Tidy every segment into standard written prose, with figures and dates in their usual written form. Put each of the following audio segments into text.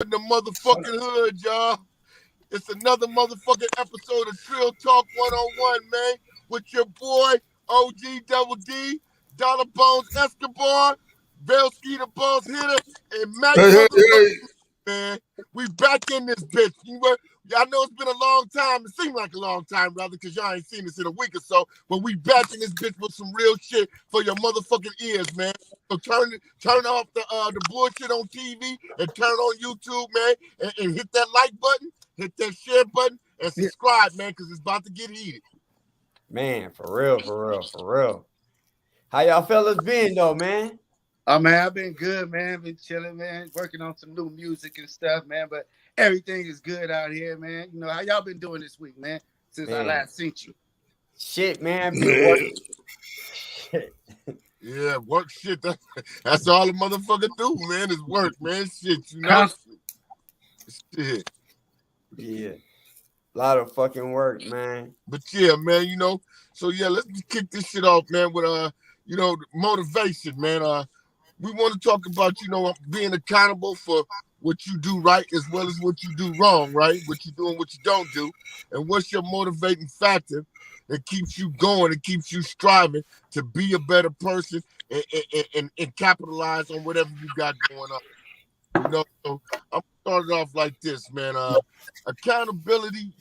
In the motherfucking hood, y'all. It's another motherfucking episode of Trill Talk 101, man, with your boy OG Double D, Dollar Bones Escobar, Velski the Boss Hitter, and Mac motherfucking man. We back in this bitch. Y'all know it's been a long time. It seemed like a long time, rather, because y'all ain't seen us in a week or so. But we back in this bitch with some real shit for your motherfucking ears, man. So turn off the bullshit on TV and turn on YouTube, man, and hit that like button, hit that share button, and subscribe, man, because it's about to get heated. Man, for real. How y'all fellas been, though, man? Oh, man, I've been good, man. Been chilling, man. Working on some new music and stuff, man. But everything is good out here, man. You know, how y'all been doing this week, man, since I last seen you? Shit, man. Been working. Shit. Yeah, work shit. That's all the motherfucker do, man, is work, man. Shit, you know? Shit. Yeah. A lot of fucking work, man. But yeah, man, you know. So yeah, let's just kick this shit off, man, with motivation, man. We want to talk about, being accountable for what you do right as well as what you do wrong, right? What you do and what you don't do. And what's your motivating factor that keeps you going and keeps you striving to be a better person and capitalize on whatever you got going on. So I'm started off like this, man. Accountability,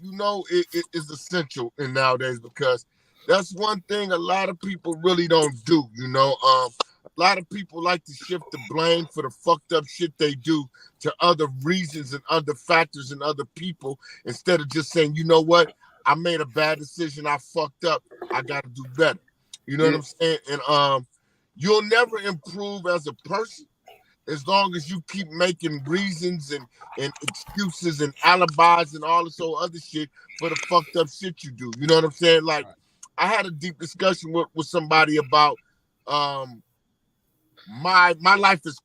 is essential in nowadays because that's one thing a lot of people really don't do, A lot of people like to shift the blame for the fucked up shit they do to other reasons and other factors and other people instead of just saying, you know what, I made a bad decision, I fucked up, I gotta do better. You know what I'm saying? And you'll never improve as a person as long as you keep making reasons and excuses and alibis and all this old other shit for the fucked up shit you do. You know what I'm saying? Like, I had a deep discussion with somebody about my life is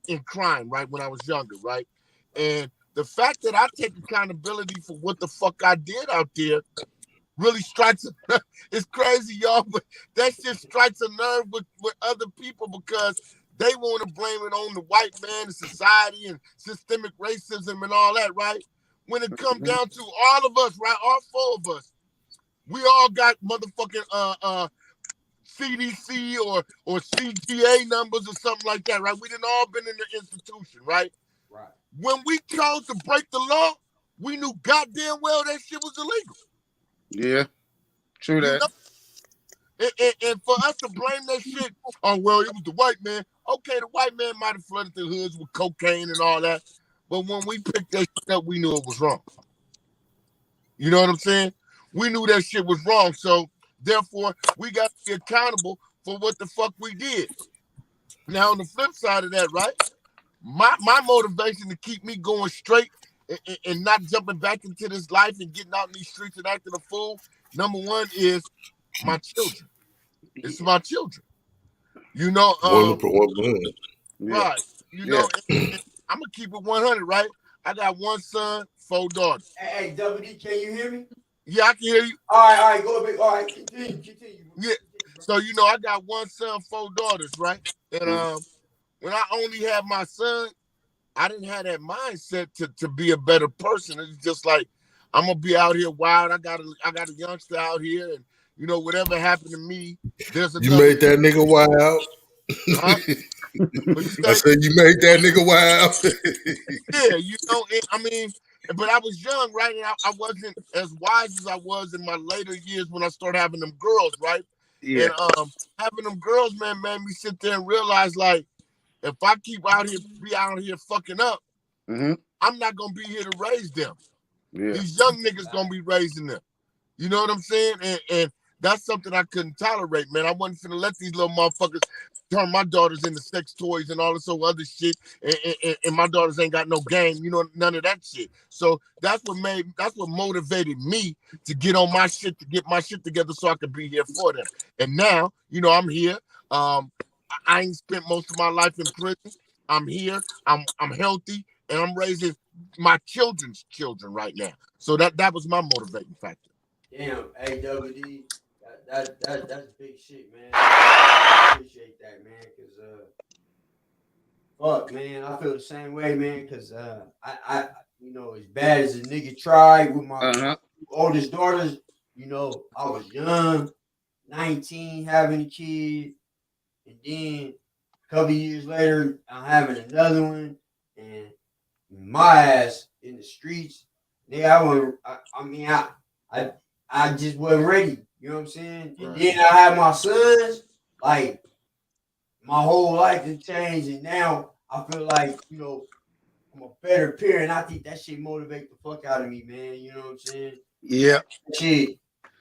in crime, right, when I was younger, right? And the fact that I take accountability for what the fuck I did out there really strikes it's crazy, y'all, but that shit strikes a nerve with other people because they want to blame it on the white man and society and systemic racism and all that, right? When it comes down to all of us, right, all four of us, we all got motherfucking CDC or CGA numbers or something like that, right? We done all been in the institution, right? Right. When we chose to break the law, we knew goddamn well that shit was illegal. Yeah, true that. And for us to blame that shit, oh, well, it was the white man. Okay, the white man might have flooded the hoods with cocaine and all that. But when we picked that shit up, we knew it was wrong. You know what I'm saying? We knew that shit was wrong. So, therefore, we got to be accountable for what the fuck we did. Now, on the flip side of that, right? My motivation to keep me going straight and not jumping back into this life and getting out in these streets and acting a fool, number one is my children. It's my children. Right. And I'm gonna keep it 100, right? I got one son, 4 daughters. Hey, WD, can you hear me? Yeah, I can hear you. All right, go ahead. All right, continue. Yeah. So I got one son, 4 daughters, right? And when I only had my son, I didn't have that mindset to be a better person. It's just like I'm gonna be out here wild. I got a youngster out here, and whatever happened to me, there's another. You made that nigga wild. Huh? I said you made that nigga wild. Yeah, but I was young, right? And I wasn't as wise as I was in my later years when I started having them girls, right? Yeah. And having them girls, man, made me sit there and realize, like, if I keep be out here fucking up, I'm not gonna be here to raise them. Yeah. These young niggas gonna be raising them. You know what I'm saying? And that's something I couldn't tolerate, man. I wasn't finna let these little motherfuckers turn my daughters into sex toys and all this other shit. And my daughters ain't got no game, none of that shit. So that's what motivated me to get on my shit, to get my shit together so I could be here for them. And now, I'm here. I ain't spent most of my life in prison. I'm here. I'm healthy, and I'm raising my children's children right now. So that was my motivating factor. Damn, AWD, that's big shit, man. I appreciate that, man, because Fuck, man. I feel the same way, man. Cause I as bad as a nigga tried with my oldest daughters, I was young, 19, having a kid, and then a couple years later, I'm having another one, and my ass in the streets. Nigga, I just wasn't ready. You know what I'm saying? And then I had my sons. Like my whole life has changed, and now I feel like I'm a better parent. I think that shit motivate the fuck out of me, man. You know what I'm saying? Yeah. Shit.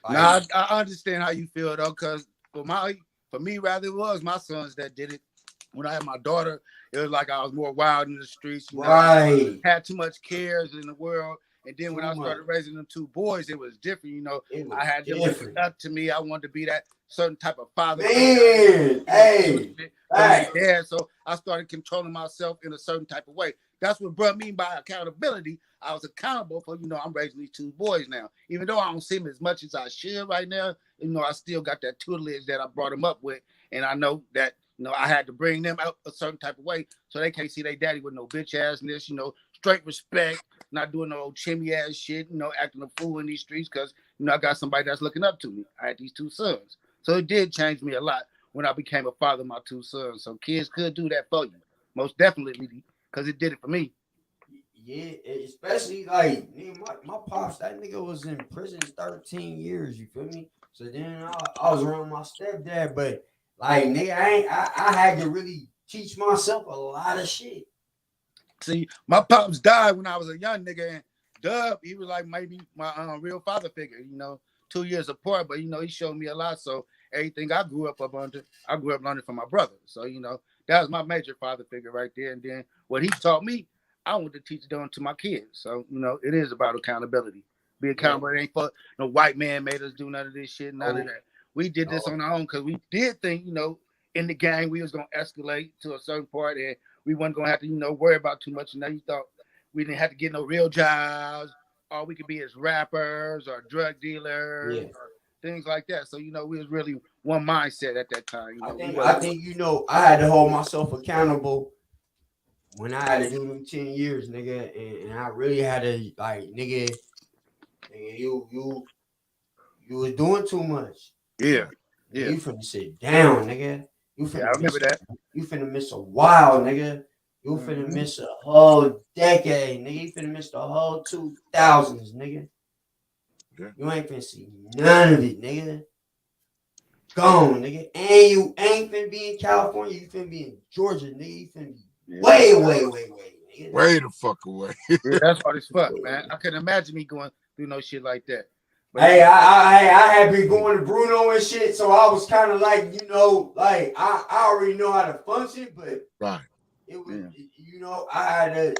Like, I understand how you feel though, because for me, rather it was my sons that did it. When I had my daughter, it was like I was more wild in the streets. Right. Had too much cares in the world. And then when I started raising them two boys, it was different. I had them looking up to me. I wanted to be that certain type of father. Man, hey. Dad. So I started controlling myself in a certain type of way. That's what brought me by accountability. I was accountable for, I'm raising these two boys now. Even though I don't see them as much as I should right now, I still got that tutelage that I brought them up with. And I know that, I had to bring them out a certain type of way so they can't see their daddy with no bitch assness, straight respect, not doing no old chimney ass shit, acting a fool in these streets because, I got somebody that's looking up to me. I had these two sons. So it did change me a lot when I became a father of my two sons. So kids could do that for you. Most definitely, because it did it for me. Yeah, especially like my pops, that nigga was in prison 13 years, you feel me? So then I was around my stepdad, but like nigga, I had to really teach myself a lot of shit. See, my pops died when I was a young nigga, and Dub, he was like maybe my real father figure, 2 years apart, but he showed me a lot. So everything I grew up under from my brother. So, that was my major father figure right there. And then what he taught me, I want to teach it on to my kids. So, it is about accountability. Be accountable. It ain't for no white man made us do none of this shit, none of that. We did this on our own because we did think, in the gang we was going to escalate to a certain part and we wasn't going to have to, worry about too much. You thought we didn't have to get no real jobs. All we could be as rappers or drug dealers or things like that. So, we was really one mindset at that time. I think I had to hold myself accountable when I had to do them 10 years, nigga, and I really had to like, nigga, you was doing too much. Yeah. You finna sit down, nigga. You finna I remember that. You finna miss a while, nigga. You finna miss a whole decade, nigga. You finna miss the whole 2000s, nigga. Yeah. You ain't finna see none of it, nigga. Gone, nigga. And you ain't finna be in California. You finna be in Georgia, nigga. You finna be way, nigga. Way the fuck away. Yeah, that's hard as fuck, man. I couldn't imagine me going through no shit like that. But hey, I had been going to Bruno and shit, so I was kind of like, like I already know how to function, but it was, I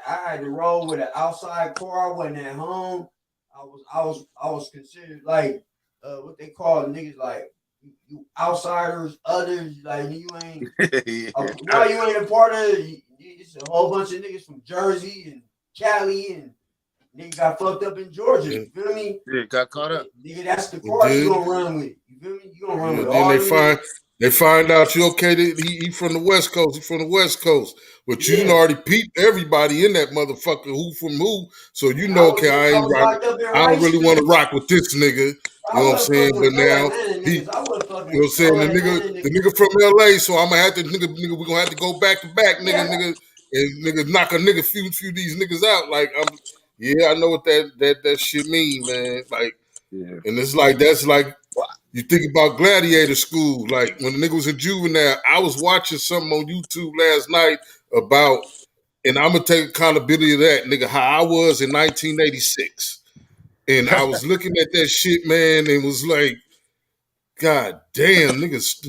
had to roll with an outside car. I wasn't at home. I was considered like what they call niggas like you outsiders, others, like you ain't. Now you ain't a part of it. It's a whole bunch of niggas from Jersey and Cali and. Nigga got fucked up in Georgia. You feel me? Yeah, got caught up. Nigga, that's the car you gonna run with. You feel me? You gonna run with all they find out you okay. He from the West Coast. He from the West Coast. But you already peeped everybody in that motherfucker who from who. So okay, I don't really want to rock with this nigga. You know what I'm saying? But now he, you know what I'm saying? The nigga from LA. So I'm gonna have to nigga. We're gonna have to go back to back, nigga, and nigga knock a nigga few these niggas out. Like I know what that shit mean, man. Like, and it's like that's like you think about gladiator school. Like when the nigga was in juvenile, I was watching something on YouTube last night about, and I'm gonna take accountability of that, nigga. How I was in 1986, and I was looking at that shit, man, and was like, God damn, niggas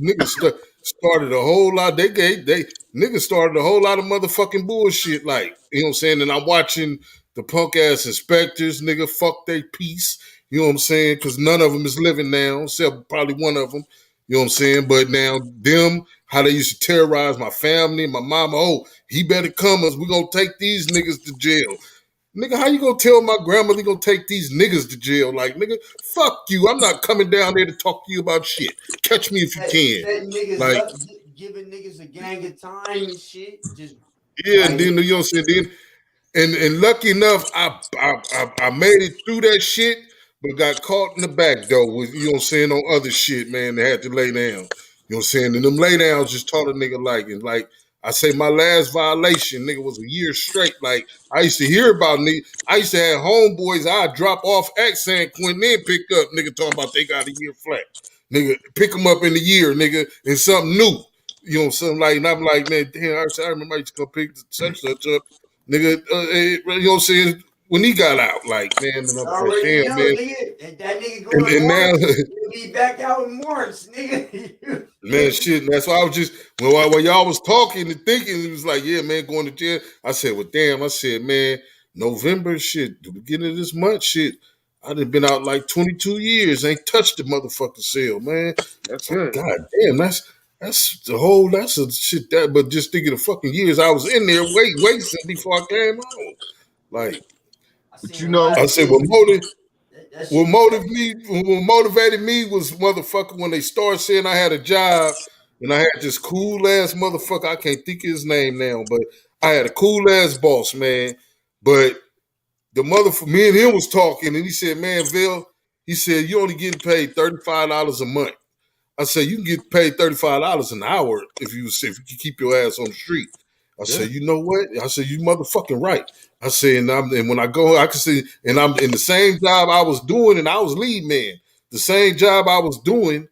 started a whole lot. They niggas started a whole lot of motherfucking bullshit. Like, you know what I'm saying? And I'm watching the punk ass inspectors, nigga, fuck they piece. You know what I'm saying? Because none of them is living now, except probably one of them. You know what I'm saying? But now them, how they used to terrorize my family, my mama. Oh, he better come us. We gonna take these niggas to jail. Nigga, how you gonna tell my grandmother you gonna take these niggas to jail? Like, nigga, fuck you. I'm not coming down there to talk to you about shit. Catch me if you can. Setting niggas up, giving niggas a gang of time and shit. Just Yeah, and then you know what I'm saying. And lucky enough, I made it through that shit, but got caught in the back door with, you know what I'm saying, on other shit, man. They had to lay down. You know what I'm saying? And them lay downs just taught a nigga like I say my last violation, nigga, was a year straight. Like I used to hear about nigga. I used to have homeboys I'd drop off at San Quentin, then pick up, nigga, talking about they got a year flat. Nigga, pick them up in the year, nigga, and something new. You know, something like, and I'm like, man, damn, I remember I used to come pick such up. Nigga, you know what I'm saying? When he got out, like, man, and I'm like, damn, know, man. Nigga, and that nigga going and now, he'll be back out in March, nigga. man, shit. That's why I was just when y'all was talking and thinking, it was like, yeah, man, going to jail. I said, well, damn. I said, man, November, shit, the beginning of this month, shit. I done been out like 22 years, ain't touched the motherfucking cell, man. That's good. God damn, that's a shit that. But just thinking of fucking years I was in there waiting before I came out, like. But you know, I said, what motivated me was motherfucker when they started saying I had a job and I had this cool ass motherfucker. I can't think of his name now, but I had a cool ass boss, man. But the motherfucker, me and him was talking, and he said, man, Bill, he said, you only getting paid $35 a month. I said, you can get paid $35 an hour if you keep your ass on the street. I said, you know what? I said, you motherfucking right. I said, and when I go, I can see, and I'm in the same job I was doing, and I was lead man. The same job I was doing,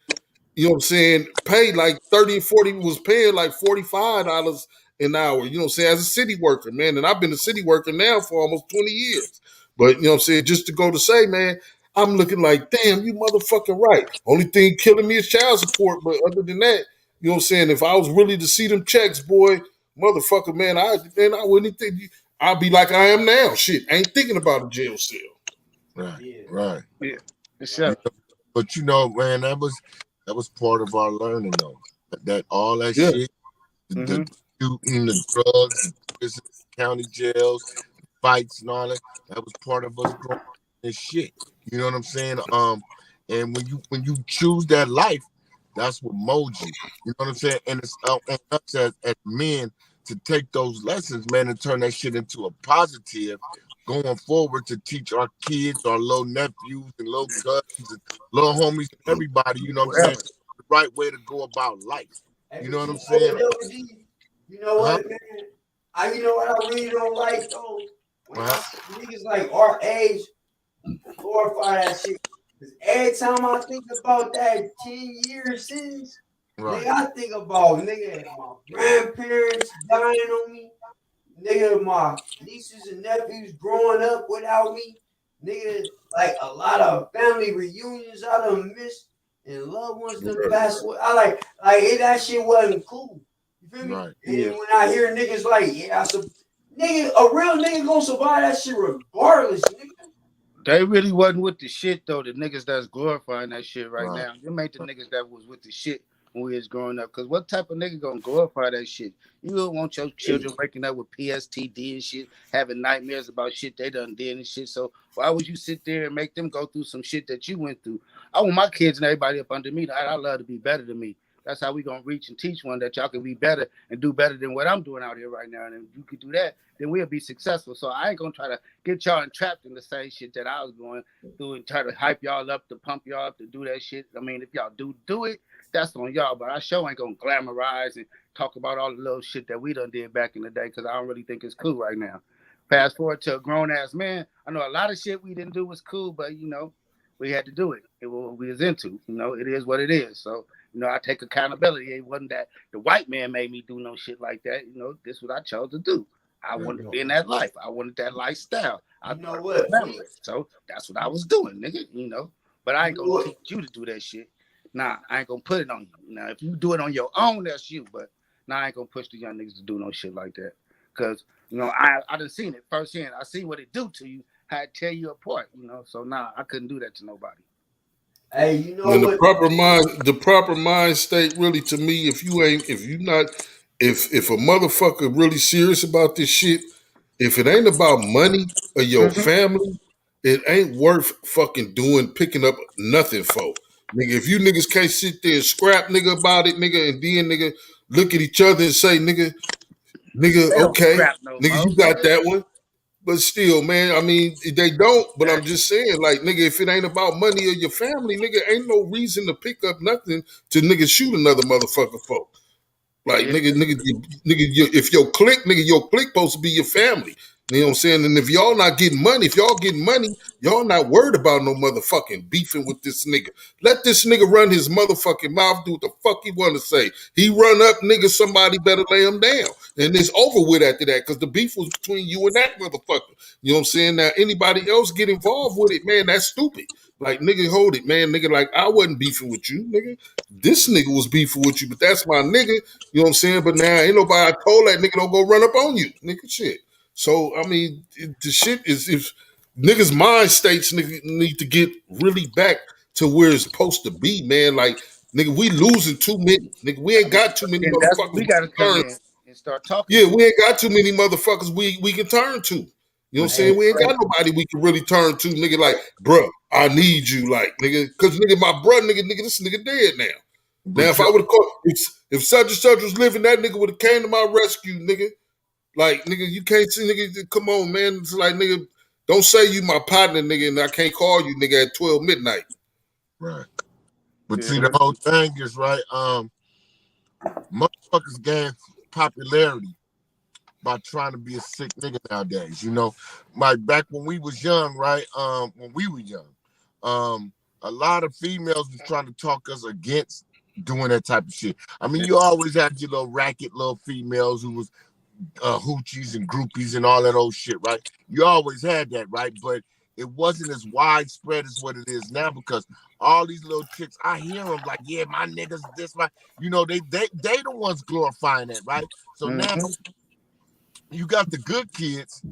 you know what I'm saying, paid like 30 and 40, was paying like $45 an hour, you know what I'm saying, as a city worker, man. And I've been a city worker now for almost 20 years. But, you know what I'm saying, just to go to say, man, I'm looking like, damn, you motherfucking right. Only thing killing me is child support. But other than that, you know what I'm saying, if I was really to see them checks, boy, motherfucker, man, I wouldn't think I'd be like I am now. Shit, ain't thinking about a jail cell. Right. Yeah. But you know, man, that was part of our learning, though. That all that shit, the shooting, the drugs, the prison, county jails, fights, and all that. That was part of us growing and shit. You know what I'm saying? And when you choose that life, that's what molds you. You know what I'm saying? And it's on us as men to take those lessons, man, and turn that shit into a positive going forward to teach our kids, our little nephews and little cousins and little homies, everybody, you know what I'm saying, the right way to go about life. You know what I'm saying? You know what, man? You know what I really don't like, though? When niggas like our age glorify that shit. Because every time I think about that 10-year sentence, nigga, I think about, nigga, my grandparents dying on me. Nigga, my nieces and nephews growing up without me. Nigga, like a lot of family reunions I done missed and loved ones done passed away. I like that shit wasn't cool. You feel me? And when I hear niggas like, nigga, a real nigga gonna survive that shit regardless, nigga. They really wasn't with the shit, though. The niggas that's glorifying that shit right now. Them ain't the niggas that was with the shit when we was growing up. Because what type of nigga gonna glorify that shit? You don't want your children waking up with PSTD and shit, having nightmares about shit they done did and shit. So why would you sit there and make them go through some shit that you went through? I want my kids and everybody up under me. I love to be better than me. That's how we gonna reach and teach one that y'all can be better and do better than what I'm doing out here right now. And if you could do that, then we'll be successful. So I ain't gonna try to get y'all entrapped in the same shit that I was going through and try to hype y'all up, to pump y'all up, to do that shit. I mean, if y'all do it, that's on y'all. But I sure ain't gonna glamorize and talk about all the little shit that we done did back in the day, because I don't really think it's cool right now. Fast forward to a grown ass man. I know a lot of shit we didn't do was cool, but you know, we had to do it. It was what we was into. You know, it is what it is. So, you know, I take accountability. It wasn't that the white man made me do no shit like that. You know, this is what I chose to do. I wanted to be in that life. I wanted that lifestyle. I know what. So that's what I was doing, nigga. You know, but I ain't gonna teach you to do that shit. Nah, I ain't gonna put it on you. Now, if you do it on your own, that's you. But I ain't gonna push the young niggas to do no shit like that. Cause you know, I done seen it firsthand. I see what it do to you, how it tear you apart. You know, so I couldn't do that to nobody. Hey, you know and what? the proper mind state, really, to me, if a motherfucker really serious about this shit, if it ain't about money or your family, it ain't worth fucking picking up nothing for. Nigga, if you niggas can't sit there and scrap, nigga, about it, nigga, and then, nigga, look at each other and say, nigga, Nigga, okay. No Nigga, you got that one. But still, man, I mean, they don't. But I'm just saying, like, nigga, if it ain't about money or your family, nigga, ain't no reason to pick up nothing to nigga shoot another motherfucker for. Like, nigga, if your clique supposed to be your family. You know what I'm saying? And if y'all not getting money, y'all not worried about no motherfucking beefing with this nigga. Let this nigga run his motherfucking mouth, do what the fuck he want to say. He run up, nigga, somebody better lay him down. And it's over with after that, because the beef was between you and that motherfucker. You know what I'm saying? Now, anybody else get involved with it, man, that's stupid. Like, nigga, hold it, man. Nigga, like, I wasn't beefing with you, nigga. This nigga was beefing with you, but that's my nigga. You know what I'm saying? But now ain't nobody told that nigga don't go run up on you, nigga. Shit. So I mean, the shit is if niggas' mind states need to get really back to where it's supposed to be, man. Like nigga, we losing too many. Nigga, we ain't got too many motherfuckers. We gotta come in and start talking. Yeah, we ain't got too many motherfuckers we can turn to. You know what I'm saying? We ain't got nobody we can really turn to, nigga. Like, bruh, I need you, like, nigga, because nigga, my bruh, nigga, this nigga dead now. Now, if I would have called, if such and such was living, that nigga would have came to my rescue, nigga. Like, nigga, you can't see, nigga, come on, man. It's like, nigga, don't say you my partner, nigga, and I can't call you, nigga, at 12 midnight. Right. But see, the whole thing is, right, motherfuckers gain popularity by trying to be a sick nigga nowadays, you know? Like, back when we was young, right, when we were young, a lot of females was trying to talk us against doing that type of shit. I mean, you always had your little racket little females who was hoochies and groupies and all that old shit, right? You always had that, right? But it wasn't as widespread as what it is now, because all these little chicks, I hear them like, yeah, my niggas, this, my, you know, they the ones glorifying that, right? So now you got the good kids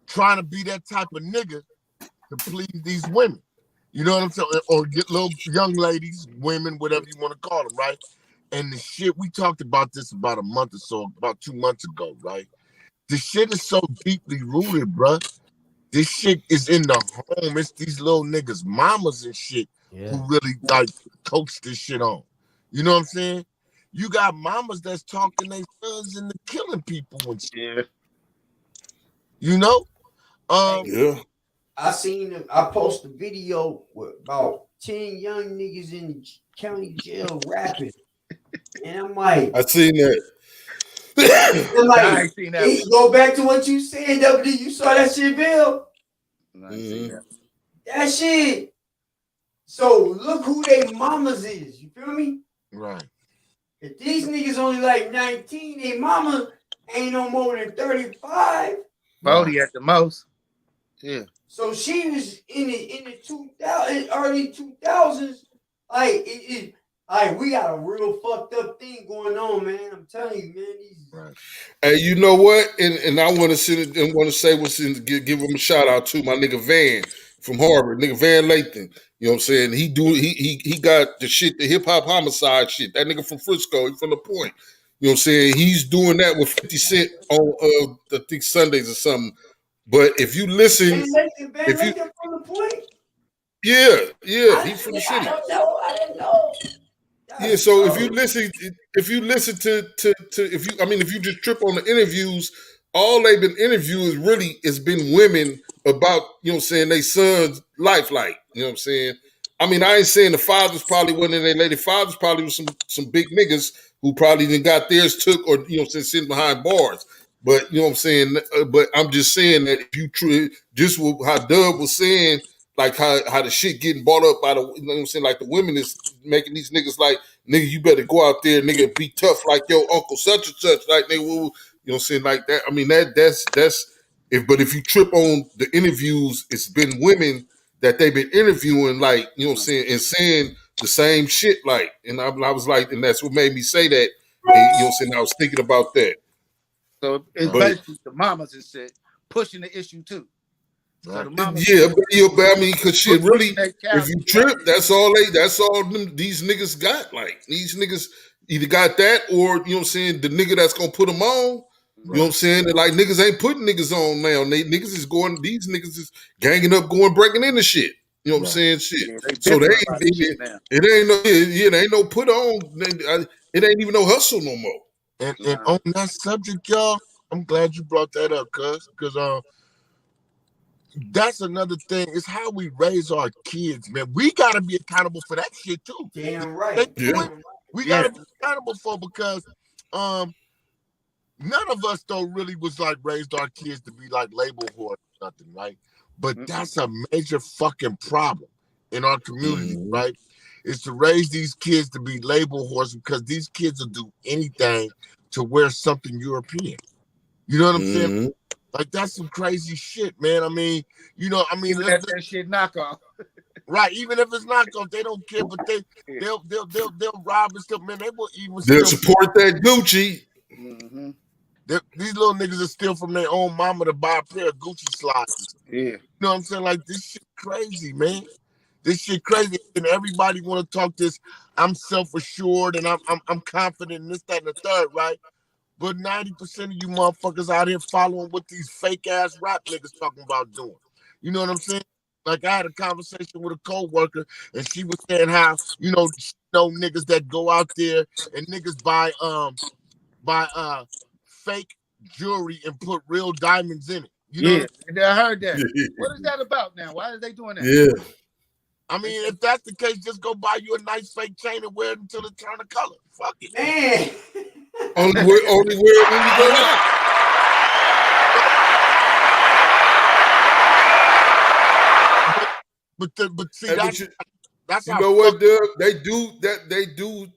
trying to be that type of nigga to please these women. You know what I'm saying? Or get little young ladies, women, whatever you want to call them, right? And the shit, we talked about this about a month or so, about 2 months ago, right? The shit is so deeply rooted, bruh. This shit is in the home. It's these little niggas, mamas and shit, who really like coach this shit on. You know what I'm saying? You got mamas that's talking their sons into killing people and shit. Yeah. You know? I seen him. I posted a video with about 10 young niggas in the county jail rapping. And I'm like, I seen that. I'm like, I ain't seen that. Go back to what you said, W. You saw that shit, Bill? I ain't seen that. That shit. So look who they mamas is. You feel me? Right. If these niggas only like 19, they mama ain't no more than 35. 40 at the most. Yeah. So she was in the 2000, early 2000s. Like like we got a real fucked up thing going on, man. I'm telling you, man. Right. Hey, you know what? And I want to sit and want to say give him a shout out to my nigga Van from Harvard, nigga Van Lathan. You know what I'm saying? He got the shit, the hip hop homicide shit. That nigga from Frisco, he from the Point. You know what I'm saying? He's doing that with 50 Cent on I think Sundays or something. But if you listen, Van Lathan from the Point? Yeah, he's from the city. I didn't know. Yeah, so if you listen to if you just trip on the interviews, all they've been interviewing really has been women about, you know what I'm saying, they son's life, like, you know what I'm saying? I mean, I ain't saying the fathers probably wasn't in their lady. Fathers probably was some big niggas who probably even got theirs took, or, you know what I'm saying, sitting behind bars. But, you know what I'm saying? But I'm just saying that if you just how Dub was saying, like how the shit getting bought up by the, you know what I'm saying, like the women is making these niggas like, nigga, you better go out there, nigga, be tough like your uncle such and such, like they will, you know what I'm saying, like that. I mean, that's if you trip on the interviews, it's been women that they've been interviewing, like, you know what I'm saying, and saying the same shit, like, and I was like, and that's what made me say that, and, you know what I'm saying, I was thinking about that. So it's basically the mamas and shit pushing the issue too. So but I mean, cause shit, really, if you trip, that's all these niggas got. Like, these niggas either got that, or, you know what I'm saying, the nigga that's gonna put them on. You know what I'm saying? And like, niggas ain't putting niggas on now. These niggas is ganging up, breaking into shit. You know what I'm saying? Shit. Yeah, so it ain't no put on. It ain't even no hustle no more. And on that subject, y'all, I'm glad you brought that up, cuz, because that's another thing. It's how we raise our kids, man. We gotta be accountable for that shit too. Damn They right. do it. We gotta be accountable for because none of us though really was like raised our kids to be like label whores or nothing, right? But that's a major fucking problem in our community, right? Is to raise these kids to be label whores because these kids will do anything to wear something European. You know what I'm saying? Like that's some crazy shit, man. I mean, even if that shit knockoff. Right, even if it's knockoff, they don't care, but they'll rob and stuff, man. They will even they'll support that Gucci. These little niggas are steal from their own mama to buy a pair of Gucci slides. Yeah. You know what I'm saying? Like, this shit crazy, man. This shit crazy. And everybody want to talk this, I'm self-assured and I'm confident in this, that, and the third, right? But 90% of you motherfuckers out here following what these fake-ass rap niggas talking about doing. You know what I'm saying? Like, I had a conversation with a co-worker, and she was saying how, niggas that go out there and niggas buy fake jewelry and put real diamonds in it. You know? I heard that. What is that about now? Why are they doing that? Yeah. I mean, if that's the case, just go buy you a nice fake chain and wear it until it turn a color. Fuck it. Man. only wear it when you go out. But see, that's you how know what, Doug? They do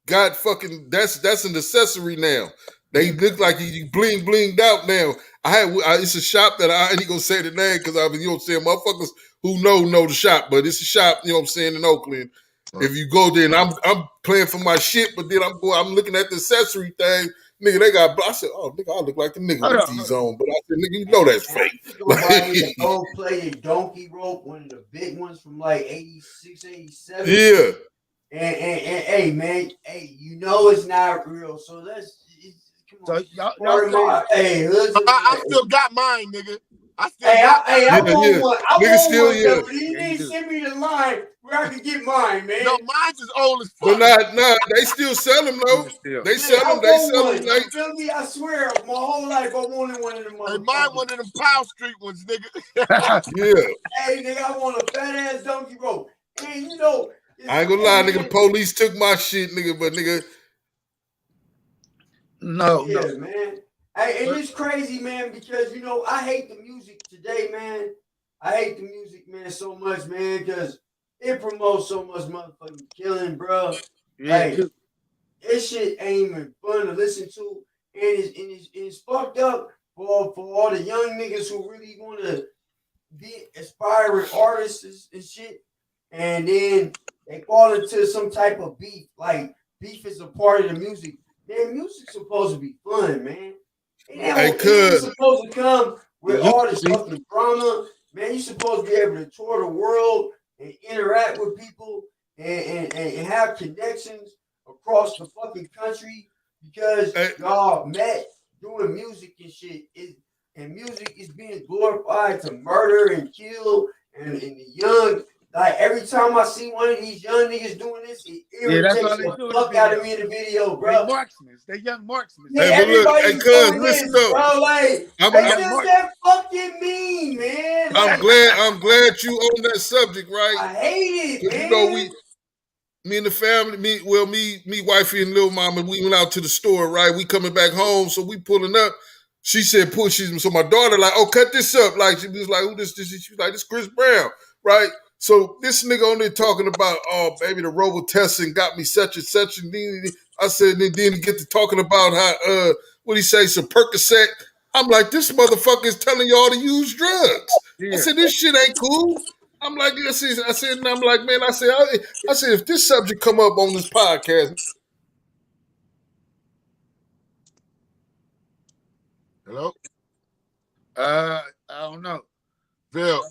got fucking that's an accessory now. They look like you blinged out now. It's a shop that I ain't gonna say the name because I mean, you know what I'm saying, motherfuckers who know the shop, but it's a shop, you know what I'm saying, in Oakland. If you go there and I'm playing for my shit, but then I'm looking at the accessory thing, nigga, they got. I said, oh nigga, I look like the nigga with these on, but I said, nigga, you know that's fake. Go buy me a gold plated donkey rope, one of the big ones from like 86, 87. Yeah. And hey man, hey, you know it's not real, so let's. So y'all hey, I still got mine, nigga. I want one. I nigga want still, one, but you need to send me the line where I can get mine, man. No, mine's is old as fuck. But they still sell them though. They sell them. They sell them. You feel me? I swear, my whole life I wanted one of them. And mine one of them Powell Street ones, nigga. Yeah. Hey, nigga, I want a fat ass donkey rope. And you know, I ain't gonna lie, nigga. The police took my shit, nigga. But nigga, no, man. Hey, and it's crazy, man, because I hate the music today, man. I hate the music, man, so much, man, because it promotes so much motherfucking killing, bro. Like, this shit ain't even fun to listen to, and it's fucked up for all the young niggas who really want to be aspiring artists and shit, and then they fall into some type of beef. Like, beef is a part of the music. Man, music's supposed to be fun, man. It's supposed to come with all this fucking drama. Man, you're supposed to be able to tour the world and interact with people and have connections across the fucking country because y'all met doing music and shit. And music is being glorified to murder and kill and the young. Like, every time I see one of these young niggas doing this, it irritates the fuck out of me in the video, bro. They're young marksmen. Yeah, everybody's doing this, bro. Like, they just that fucking mean, man. Like, I'm glad you on that subject, right? I hate it, man. You know, me and the family, me, wifey and little mama, we went out to the store, right? We coming back home, so we pulling up. She said, so my daughter like, oh, cut this up. Like, she was like, who this? She was like, this Chris Brown, right? So this nigga on there talking about, oh, baby, the Robitussin got me such and such. And then I said, and then he get to talking about how, what he say, some Percocet. I'm like, this motherfucker is telling y'all to use drugs. Yeah. I said, this shit ain't cool. I'm like, and I'm like, man, I said, if this subject come up on this podcast. Hello? I don't know. Phil.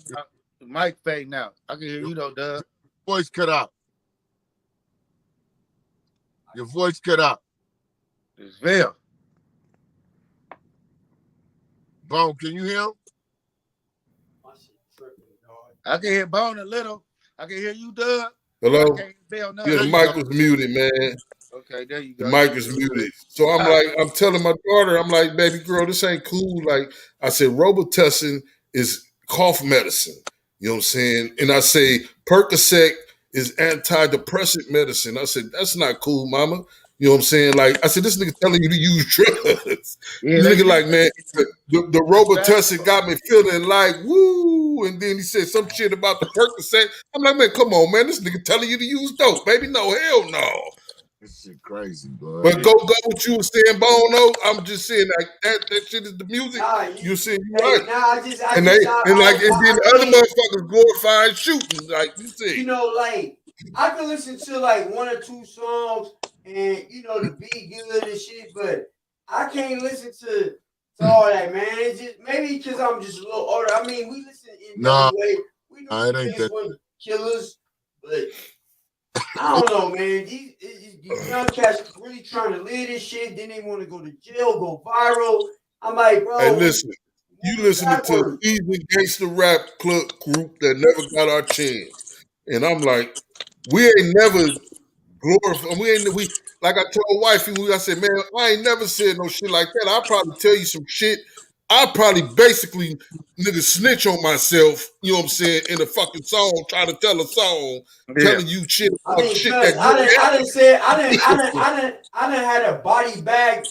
Mic fade now. I can hear you though, Doug. Voice cut out. Your voice cut out. It's Phil. Bone, can you hear him? I can hear Bone a little. I can hear you, Doug. Hello? I can't hear Phil, no. Yeah, the mic was muted, man. Okay, there you go. The mic is muted. So I'm telling my daughter, I'm like, baby girl, this ain't cool. Like I said, Robitussin is cough medicine. You know what I'm saying? And I say Percocet is antidepressant medicine. I said, that's not cool, mama. You know what I'm saying? Like I said, this nigga telling you to use drugs. Yeah, this nigga like, man, the Robitussin got me feeling like woo. And then he said some shit about the Percocet. I'm like, man, come on, man. This nigga telling you to use dope, baby. No, hell no. This shit crazy, boy. But go what you were saying, Bono. I'm just saying like that shit is the music. You saying you right. And then the other motherfuckers glorifying shooting, like you see. You know, like I can listen to like 1 or 2 songs and you know the beat good and shit, but I can't listen to all that, man. It's just maybe because I'm just a little older. I mean, we listen in that way. We know it ain't that. Killers, but I don't know, man. These young cats really trying to live this shit. Then they want to go to jail, go viral. I'm like, bro. Hey, listen. You listening to a seasoned gangster rap club group that never got our chance. And I'm like, we ain't never glorified. We like I told wifey, I said, man, I ain't never said no shit like that. I'll probably tell you some shit. I'll probably basically nigga snitch on myself, you know what I'm saying, in a fucking song, trying to tell a song, telling you shit about shit that I done had a body bag.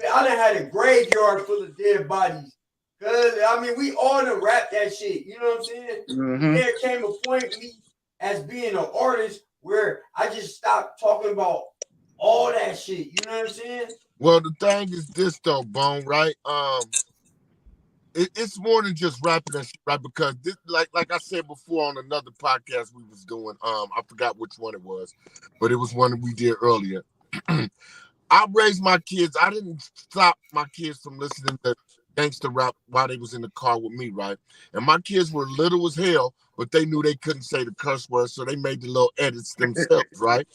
I done had a graveyard full of dead bodies. Cause I mean, we all done rap that shit. You know what I'm saying? Mm-hmm. There came a point me as being an artist where I just stopped talking about all that shit. You know what I'm saying? Well, the thing is this though, Bone, right? It's more than just rapping and shit, right? Because this, like I said before on another podcast we was doing, I forgot which one it was, but it was one we did earlier. I raised my kids. I didn't stop my kids from listening to gangster rap while they was in the car with me, right? And my kids were little as hell, but they knew they couldn't say the curse words, so they made the little edits themselves, right?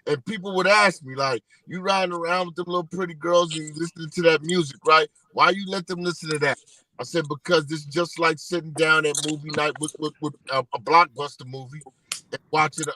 And people would ask me, like, you riding around with them little pretty girls and you listening to that music, right? Why you let them listen to that? I said, because this is just like sitting down at movie night with a blockbuster movie and watching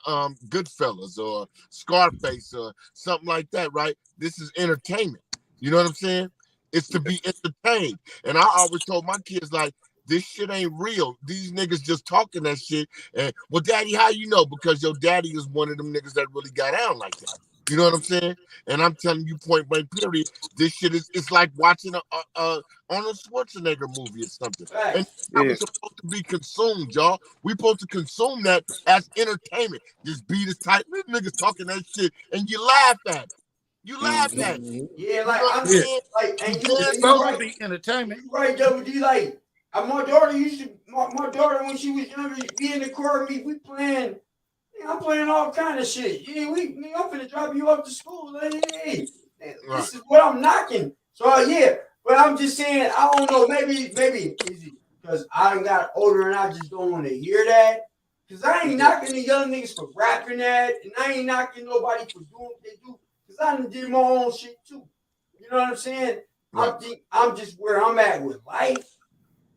Goodfellas or Scarface or something like that, right? This is entertainment. You know what I'm saying? It's to be entertained. And I always told my kids, like, this shit ain't real. These niggas just talking that shit. And, well, Daddy, how you know? Because your daddy is one of them niggas that really got down like that. You know what I'm saying? And I'm telling you point blank period, this shit is, it's like watching a Arnold Schwarzenegger movie or something. Right. And that was supposed to be consumed, y'all. We supposed to consume that as entertainment. This beat is tight. These niggas talking that shit and you laugh at it. You laugh at it. Yeah, like I'm saying, like, and it's supposed to be entertainment. Right, WD, like, my daughter used to, my daughter, when she was younger, be in the car with me, we playing, I'm playing all kind of shit. Yeah, I'm finna drop you off to school. Like, hey, this is what I'm knocking. So, yeah, but I'm just saying, I don't know, maybe is it because I done got older and I just don't want to hear that? Because I ain't knocking the young niggas for rapping that, and I ain't knocking nobody for doing what they do, because I done did my own shit too. You know what I'm saying? Right. I'm just where I'm at with life.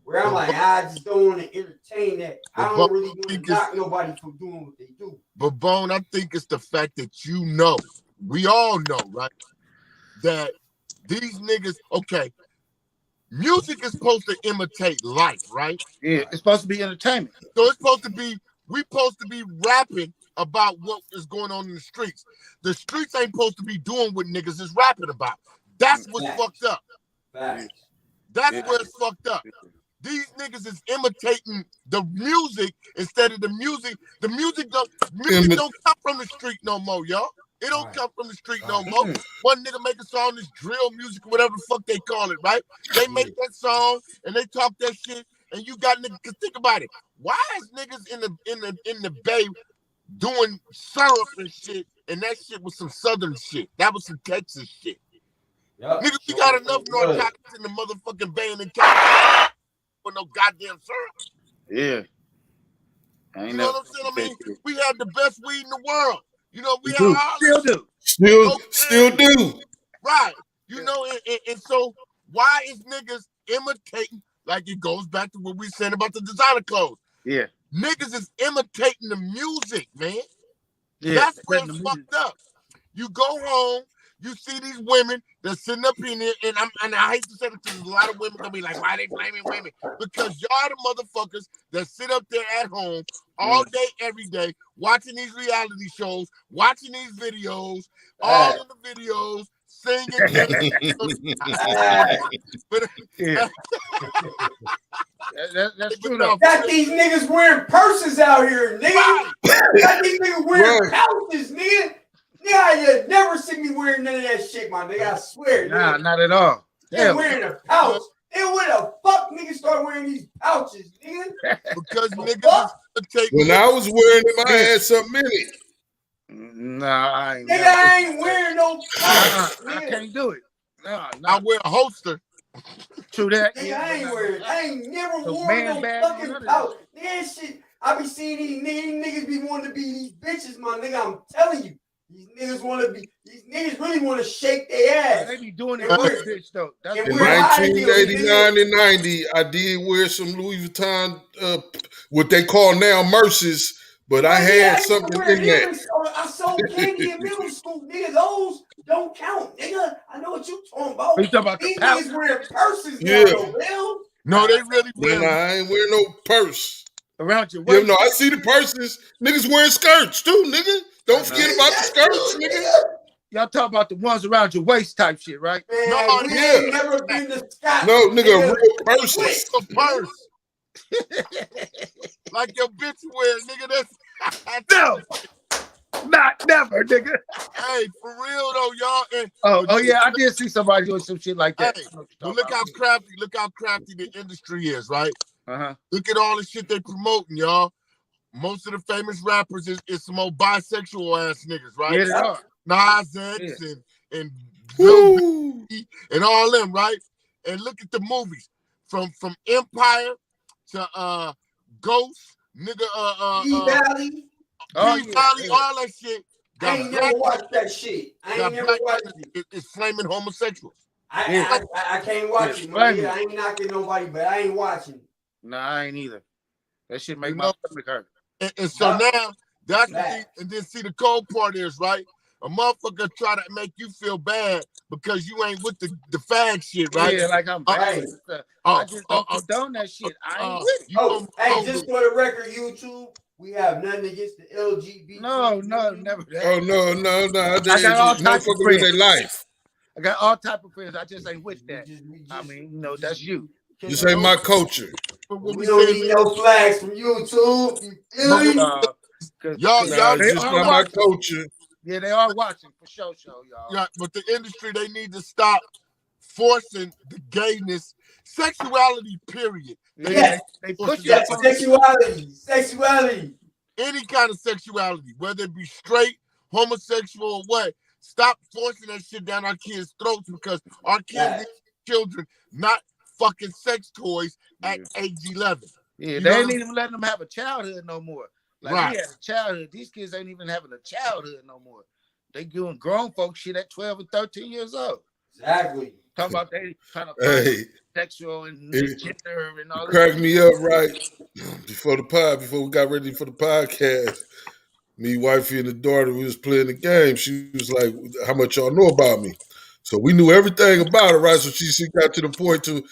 Where I'm like, I just don't want to entertain that. I don't really want to knock nobody for doing what they do. But Bone, I think it's the fact that you know, we all know, right? That these niggas, okay, music is supposed to imitate life, right? Yeah, it's supposed to be entertainment. So it's supposed to be, we supposed to be rapping about what is going on in the streets. The streets ain't supposed to be doing what niggas is rapping about. That's what's fucked up. That's where it's fucked up. These niggas is imitating the music instead of the music. The music don't come from the street no more, y'all. It don't come from the street no more. One nigga make a song, this drill music, whatever the fuck they call it, right? They make that song and they talk that shit, and you got niggas. Cause think about it. Why is niggas in the Bay doing syrup and shit, and that shit was some Southern shit? That was some Texas shit. Yep. Niggas, we got enough narcotics in the motherfucking Bay and the California. No goddamn syrup. Yeah. You know what I'm saying? I mean, we have the best weed in the world. You know, we still have still do. Right. You know, and so why is niggas imitating, like it goes back to what we said about the designer clothes. Yeah. Niggas is imitating the music, man. Yeah. That's where it's fucked up. You go home, you see these women that's sitting up in there, and I hate to say it because a lot of women gonna be like, why they blaming women? Because y'all the motherfuckers that sit up there at home all day, every day, watching these reality shows, watching these videos, all in the videos, singing. But that's true though. Got these niggas wearing purses out here, nigga. Got these niggas wearing pouches, nigga. Yeah, you never see me wearing none of that shit, my nigga. I swear. Nah, nigga. not at all. They're wearing a pouch. And where the fuck niggas start wearing these pouches, nigga? Because niggas take. When I was wearing them, I had something in it. Nah, I ain't. Nigga, I ain't wearing no pouch. I can't do it. Nah. I wear a holster. True that. Nigga, I ain't never So worn no fucking none of pouch. Nigga, shit. I be seeing these niggas be wanting to be these bitches, my nigga. I'm telling you. These niggas really want to shake their ass. They be doing it for a bitch though. In 1989 and 90, I did wear some Louis Vuitton, what they call now Merces, but I had something in that. I sold candy in middle school, nigga. Those don't count, nigga. I know what you talking about. You talking about these the pouch? niggas wearing purses now, though, No, they really wear. Nah, I ain't wearing no purse. Around your waist. Yeah, no, I see the purses. Niggas wearing skirts too, nigga. Don't forget about the skirts, nigga. Y'all talk about the ones around your waist type shit, right? Man, no, we ain't never been to Scott. No, nigga, real purses. A purse. Like your bitch wear, nigga. That's no. Not never, nigga. Hey, for real though, y'all. And, oh yeah, I did see somebody doing some shit like that. Hey, but look how crafty the industry is, right? Uh-huh. Look at all the shit they promoting, y'all. Most of the famous rappers is some old bisexual ass niggas, right? Yeah, they are. Nas X and Lil and all them, right? And look at the movies from Empire to Ghost, nigga, P-Valley. P-Valley, all that shit. I ain't never watched that shit. I ain't never watched it. It's flaming homosexuals. I can't watch it, man. I ain't knocking nobody, but I ain't watching. Nah, I ain't either. That shit make my stomach hurt. And so now that's the thing. And then see the cold part is, right? A motherfucker try to make you feel bad because you ain't with the fag shit, right? Yeah, like I'm bad. I just don't condone that shit. I ain't with it. Hey, just for the record, YouTube, we have nothing against the LGBT. No, never. Oh no. I got all types of friends. Their life. I got all type of friends. I just ain't with that. I mean, you know, that's you. This ain't my culture. We don't need no flags from YouTube. Y'all, this is not my culture. Yeah, they are watching for sure, y'all. Yeah, but the industry, they need to stop forcing the gayness, sexuality, period. They push that sexuality. Any kind of sexuality, whether it be straight, homosexual, or what. Stop forcing that shit down our kids' throats because our kids need children, not fucking sex toys at age 11. Yeah, they ain't even letting them have a childhood no more. Like we had a childhood. These kids ain't even having a childhood no more. They doing grown folks shit at 12 and 13 years old. Exactly. Talking about they kind of sexual and gender and all that. Crack me up right before we got ready for the podcast. Me, wifey, and the daughter, we was playing the game. She was like, how much y'all know about me? So we knew everything about her, right? So she got to the point to,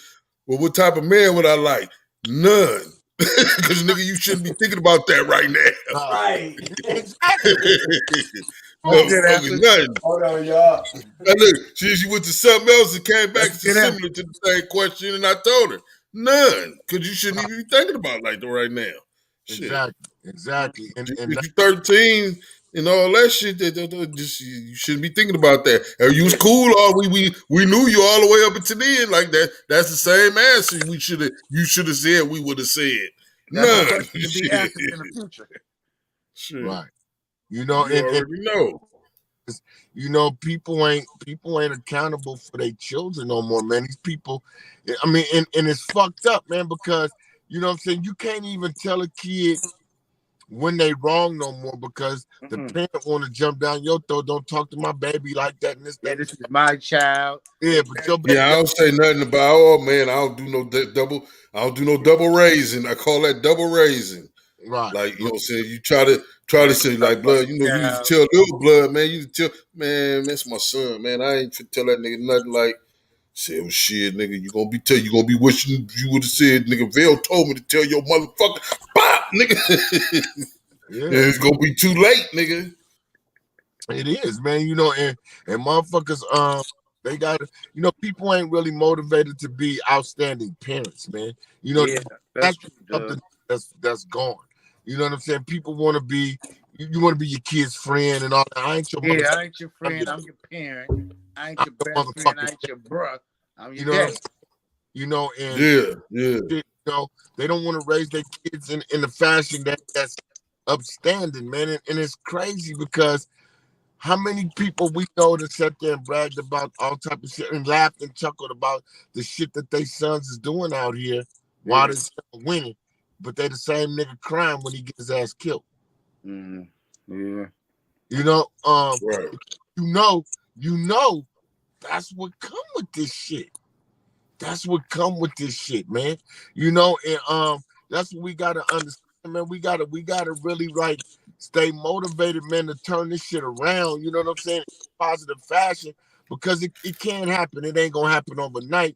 well, what type of man would I like? None. Because, nigga, you shouldn't be thinking about that right now. Right. Nothing. Hold on, y'all. Now, look, she went to something else and came back similar to the same question, and I told her, none. Because you shouldn't even be thinking about it like that right now. Shit. Exactly. And you're 13 and all that shit. You shouldn't be thinking about that. You was cool, or we knew you all the way up until then. Like that. That's the same answer you should have said. We would have said none. To be answered in the future. Shit. Right. You know, you know, people ain't accountable for their children no more, man. These people, I mean, and it's fucked up, man, because you know what I'm saying, you can't even tell a kid when they wrong no more because the parent want to jump down your throat. Don't talk to my baby like that. And this is my child. Yeah, but your baby, I don't say nothing about. Oh man, I don't do no double raising. I call that double raising. Right. Like, you know what I'm saying? You try to say, like, blood, you know, you need to tell little blood, man. You need to tell, man, that's my son, man. I ain't finna tell that nigga nothing like, say, oh shit, nigga, you gonna be wishing you would have said, nigga, Vail told me to tell your motherfucker, pop, nigga. Yeah. It's gonna be too late, nigga. It is, man. You know, and motherfuckers, they got, you know, people ain't really motivated to be outstanding parents, man. You know, that's something that's gone. You know what I'm saying? People want to be, you want to be your kid's friend and all that. I ain't your I ain't your friend. I'm your parent. I ain't your best friend. I ain't your bruh. I'm your dad. You know, and you know, they don't want to raise their kids in the fashion that's upstanding, man. And it's crazy because how many people we know that sat there and bragged about all type of shit and laughed and chuckled about the shit that they sons is doing out here while they're winning, but they the same nigga crying when he gets his ass killed. Yeah. You know, right. you know, that's what come with this shit. That's what come with this shit, man. You know, and that's what we gotta understand, man. We gotta really stay motivated, man, to turn this shit around. You know what I'm saying? In positive fashion, because it can't happen. It ain't gonna happen overnight,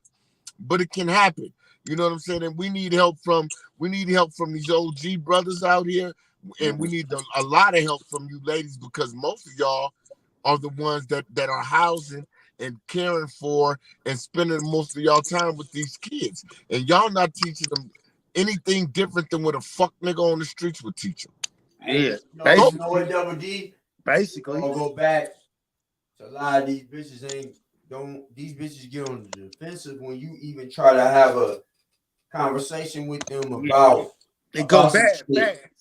but it can happen. You know what I'm saying? And we need help from these OG brothers out here, and we need a lot of help from you ladies, because most of y'all are the ones that are housing and caring for and spending most of y'all time with these kids, and y'all not teaching them anything different than what a fuck nigga on the streets would teach them. Yeah, you know what, Double D? Basically, I'll go back to a lot of these bitches these bitches get on the defensive when you even try to have a conversation with them about they go bad.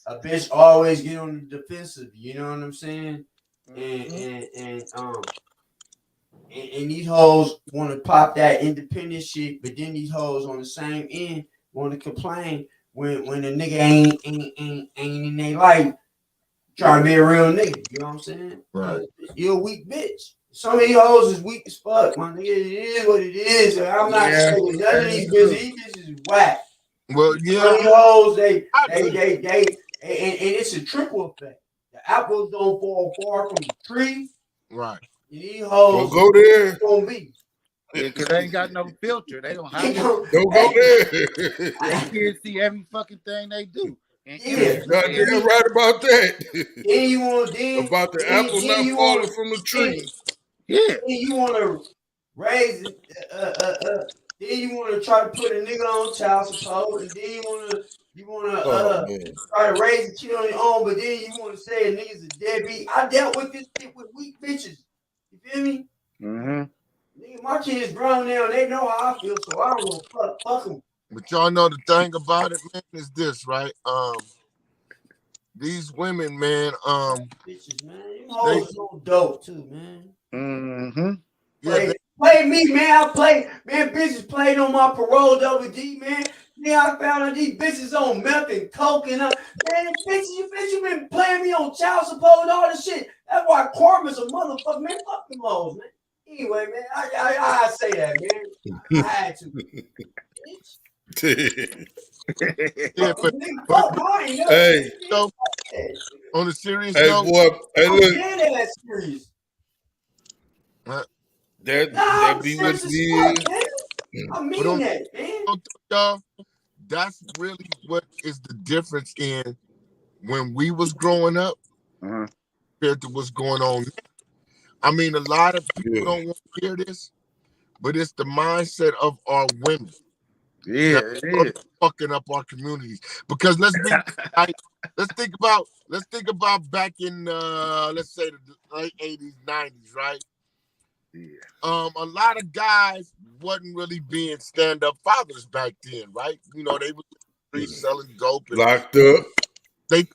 A bitch always get on the defensive, you know what I'm saying? And these hoes want to pop that independent shit, but then these hoes on the same end want to complain when a nigga ain't in their life trying to be a real nigga. You know what I'm saying? Right. You're a weak bitch. Some of these hoes is weak as fuck, my nigga. It is what it is. I'm not saying none of these bitches. These bitches is whack. Well, yeah. Some of these hoes, they and it's a triple effect. The apples don't fall far from the tree. Right. These hoes don't go there. Gonna be. Yeah, because they ain't got no filter. They don't have don't go there. They can't see every fucking thing they do. And goddamn right about that. Then you want about the apple not falling from the tree. Yeah. Then you want to raise then you want to try to put a nigga on child support, and then you want to try to raise a kid on your own, but then you want to say a nigga's a deadbeat. I dealt with this shit with weak bitches. You feel me? Nigga, my kids grown now, and they know how I feel, so I don't want to fuck them. But y'all know the thing about it, man, is this, right? These women, man, bitches, man, them hoes so dope too, man. Yeah, play me, man. Bitches played on my parole, Double D, man. I found out these bitches on meth and coke and man, bitch, you been playing me on child support and all this shit. That's why Corbin's a motherfucker, man. Fuck them hoes, man. Anyway, man, I say that, man. I had to. Yeah, but hey, on a serious note, boy, hey, look. That be what it is. I mean that, man. Y'all, that's really what is the difference in when we was growing up compared to what's going on now. I mean, a lot of people don't want to hear this, but it's the mindset of our women. Yeah, fucking up our communities. Because let's think about back in let's say the late 80s, 90s, right? Yeah. A lot of guys wasn't really being stand-up fathers back then, right? You know, they were selling dope and locked up. They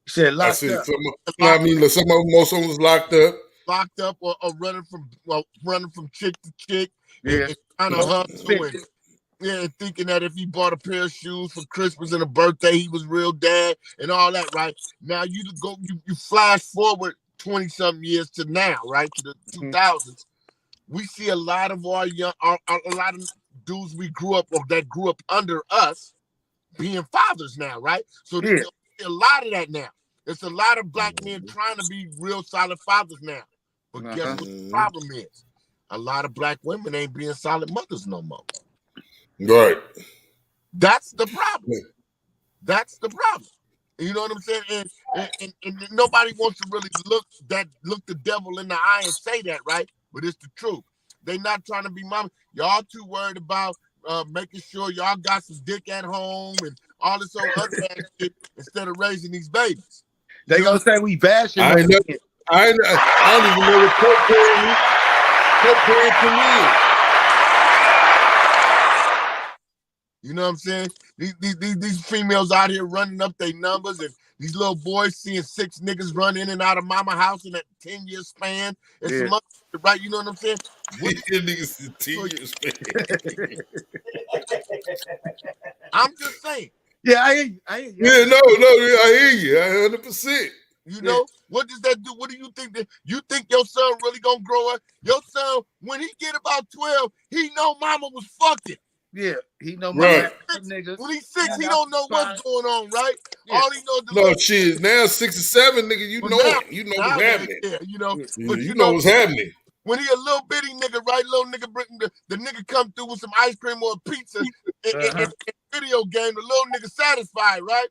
said locked up. Some of them most of them was locked up. Locked up or running from chick to chick and trying to hustle and thinking that if he bought a pair of shoes for Christmas and a birthday, he was real dad and all that, right? Now you flash forward 20-something years to now, right? To the 2000s. We see a lot of a lot of dudes we grew up or that grew up under us being fathers now, right? So a lot of that now. There's a lot of black men trying to be real solid fathers now. But guess what the problem is? A lot of black women ain't being solid mothers no more. Right. That's the problem. That's the problem. You know what I'm saying? And nobody wants to really look the devil in the eye and say that, right? But it's the truth. They not trying to be mama. Y'all too worried about making sure y'all got some dick at home and all this other bad shit instead of raising these babies. They gonna say we bashing. I don't even know what co-parenting is. You know what I'm saying? These females out here running up their numbers, and these little boys seeing 6 niggas run in and out of mama house in that 10-year span. It's some other, right? You know what I'm saying? Niggas in 10-year span. I'm just saying. Yeah, I hear you. I hear you. 100%. You know, what does that do? What do you think that you think your son really gonna grow up? Your son, when he get about 12, he know mama was fucking. Yeah, he know right. Niggas. When he's 6, he don't know what's going on, right? Yeah. All he knows no shit. Now 6 or 7, nigga, you know it. You know what's happening. Yeah, you know, but you know what's happening. When he a little bitty nigga, right? Little nigga bring the nigga come through with some ice cream or a pizza and video game, the little nigga satisfied, right?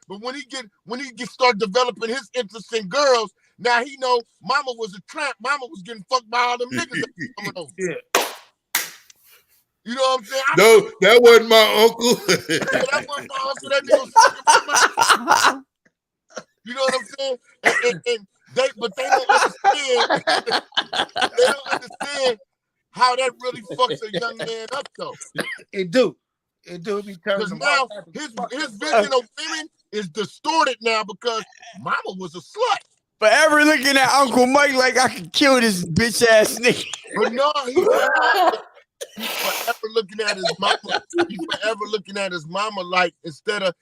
But when he start developing his interest in girls, now he know mama was a tramp. Mama was getting fucked by all them niggas coming over. Yeah. You know what I'm saying? No, that wasn't my uncle. That wasn't my uncle. That nigga was fucking my mama. You know what I'm saying? But they don't understand. They don't understand how that really fucks a young man up, though. It do. Because now his vision of women is distorted now because mama was a slut. Forever looking at Uncle Mike like I could kill this bitch ass nigga. But no, he's forever looking at his mama. He's forever looking at his mama like instead of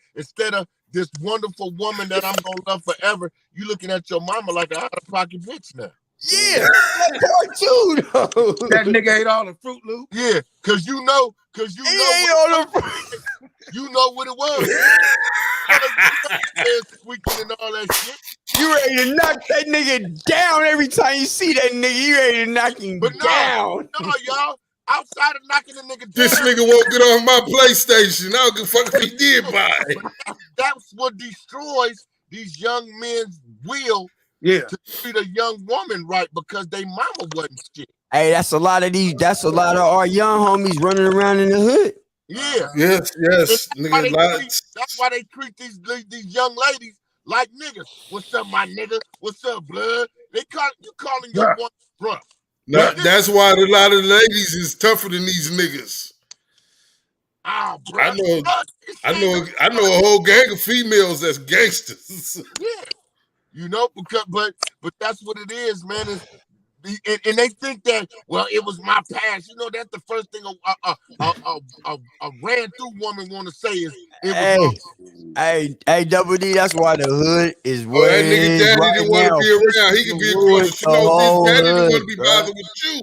this wonderful woman that I'm gonna love forever, you looking at your mama like an out-of-pocket bitch now. Yeah, that part too, though. That nigga ate all the Fruit Loops. Yeah, cause you know what it was. Squeaking and all that shit. You ready to knock that nigga down every time you see that nigga. You ready to knock him down. No, y'all. Outside of knocking the nigga down. This nigga won't get off my PlayStation. I don't give a fuck if he did buy it. That's what destroys these young men's will to treat a young woman right because they mama wasn't shit. Hey, that's a lot of our young homies running around in the hood. Yeah. Yes. That's why they treat these young ladies like niggas. What's up, my nigga? What's up, blood? You calling your one bruh. No, that's why a lot of the ladies is tougher than these niggas. Oh, bro. I know a whole gang of females that's gangsters. Yeah. You know, but that's what it is, man. And they think that, well, it was my past. You know, that's the first thing a ran through woman want to say is it was. Hey, Double D. That's why the hood is where that nigga daddy right didn't want to be around. He could be across the street. His daddy didn't want to be bothered with you.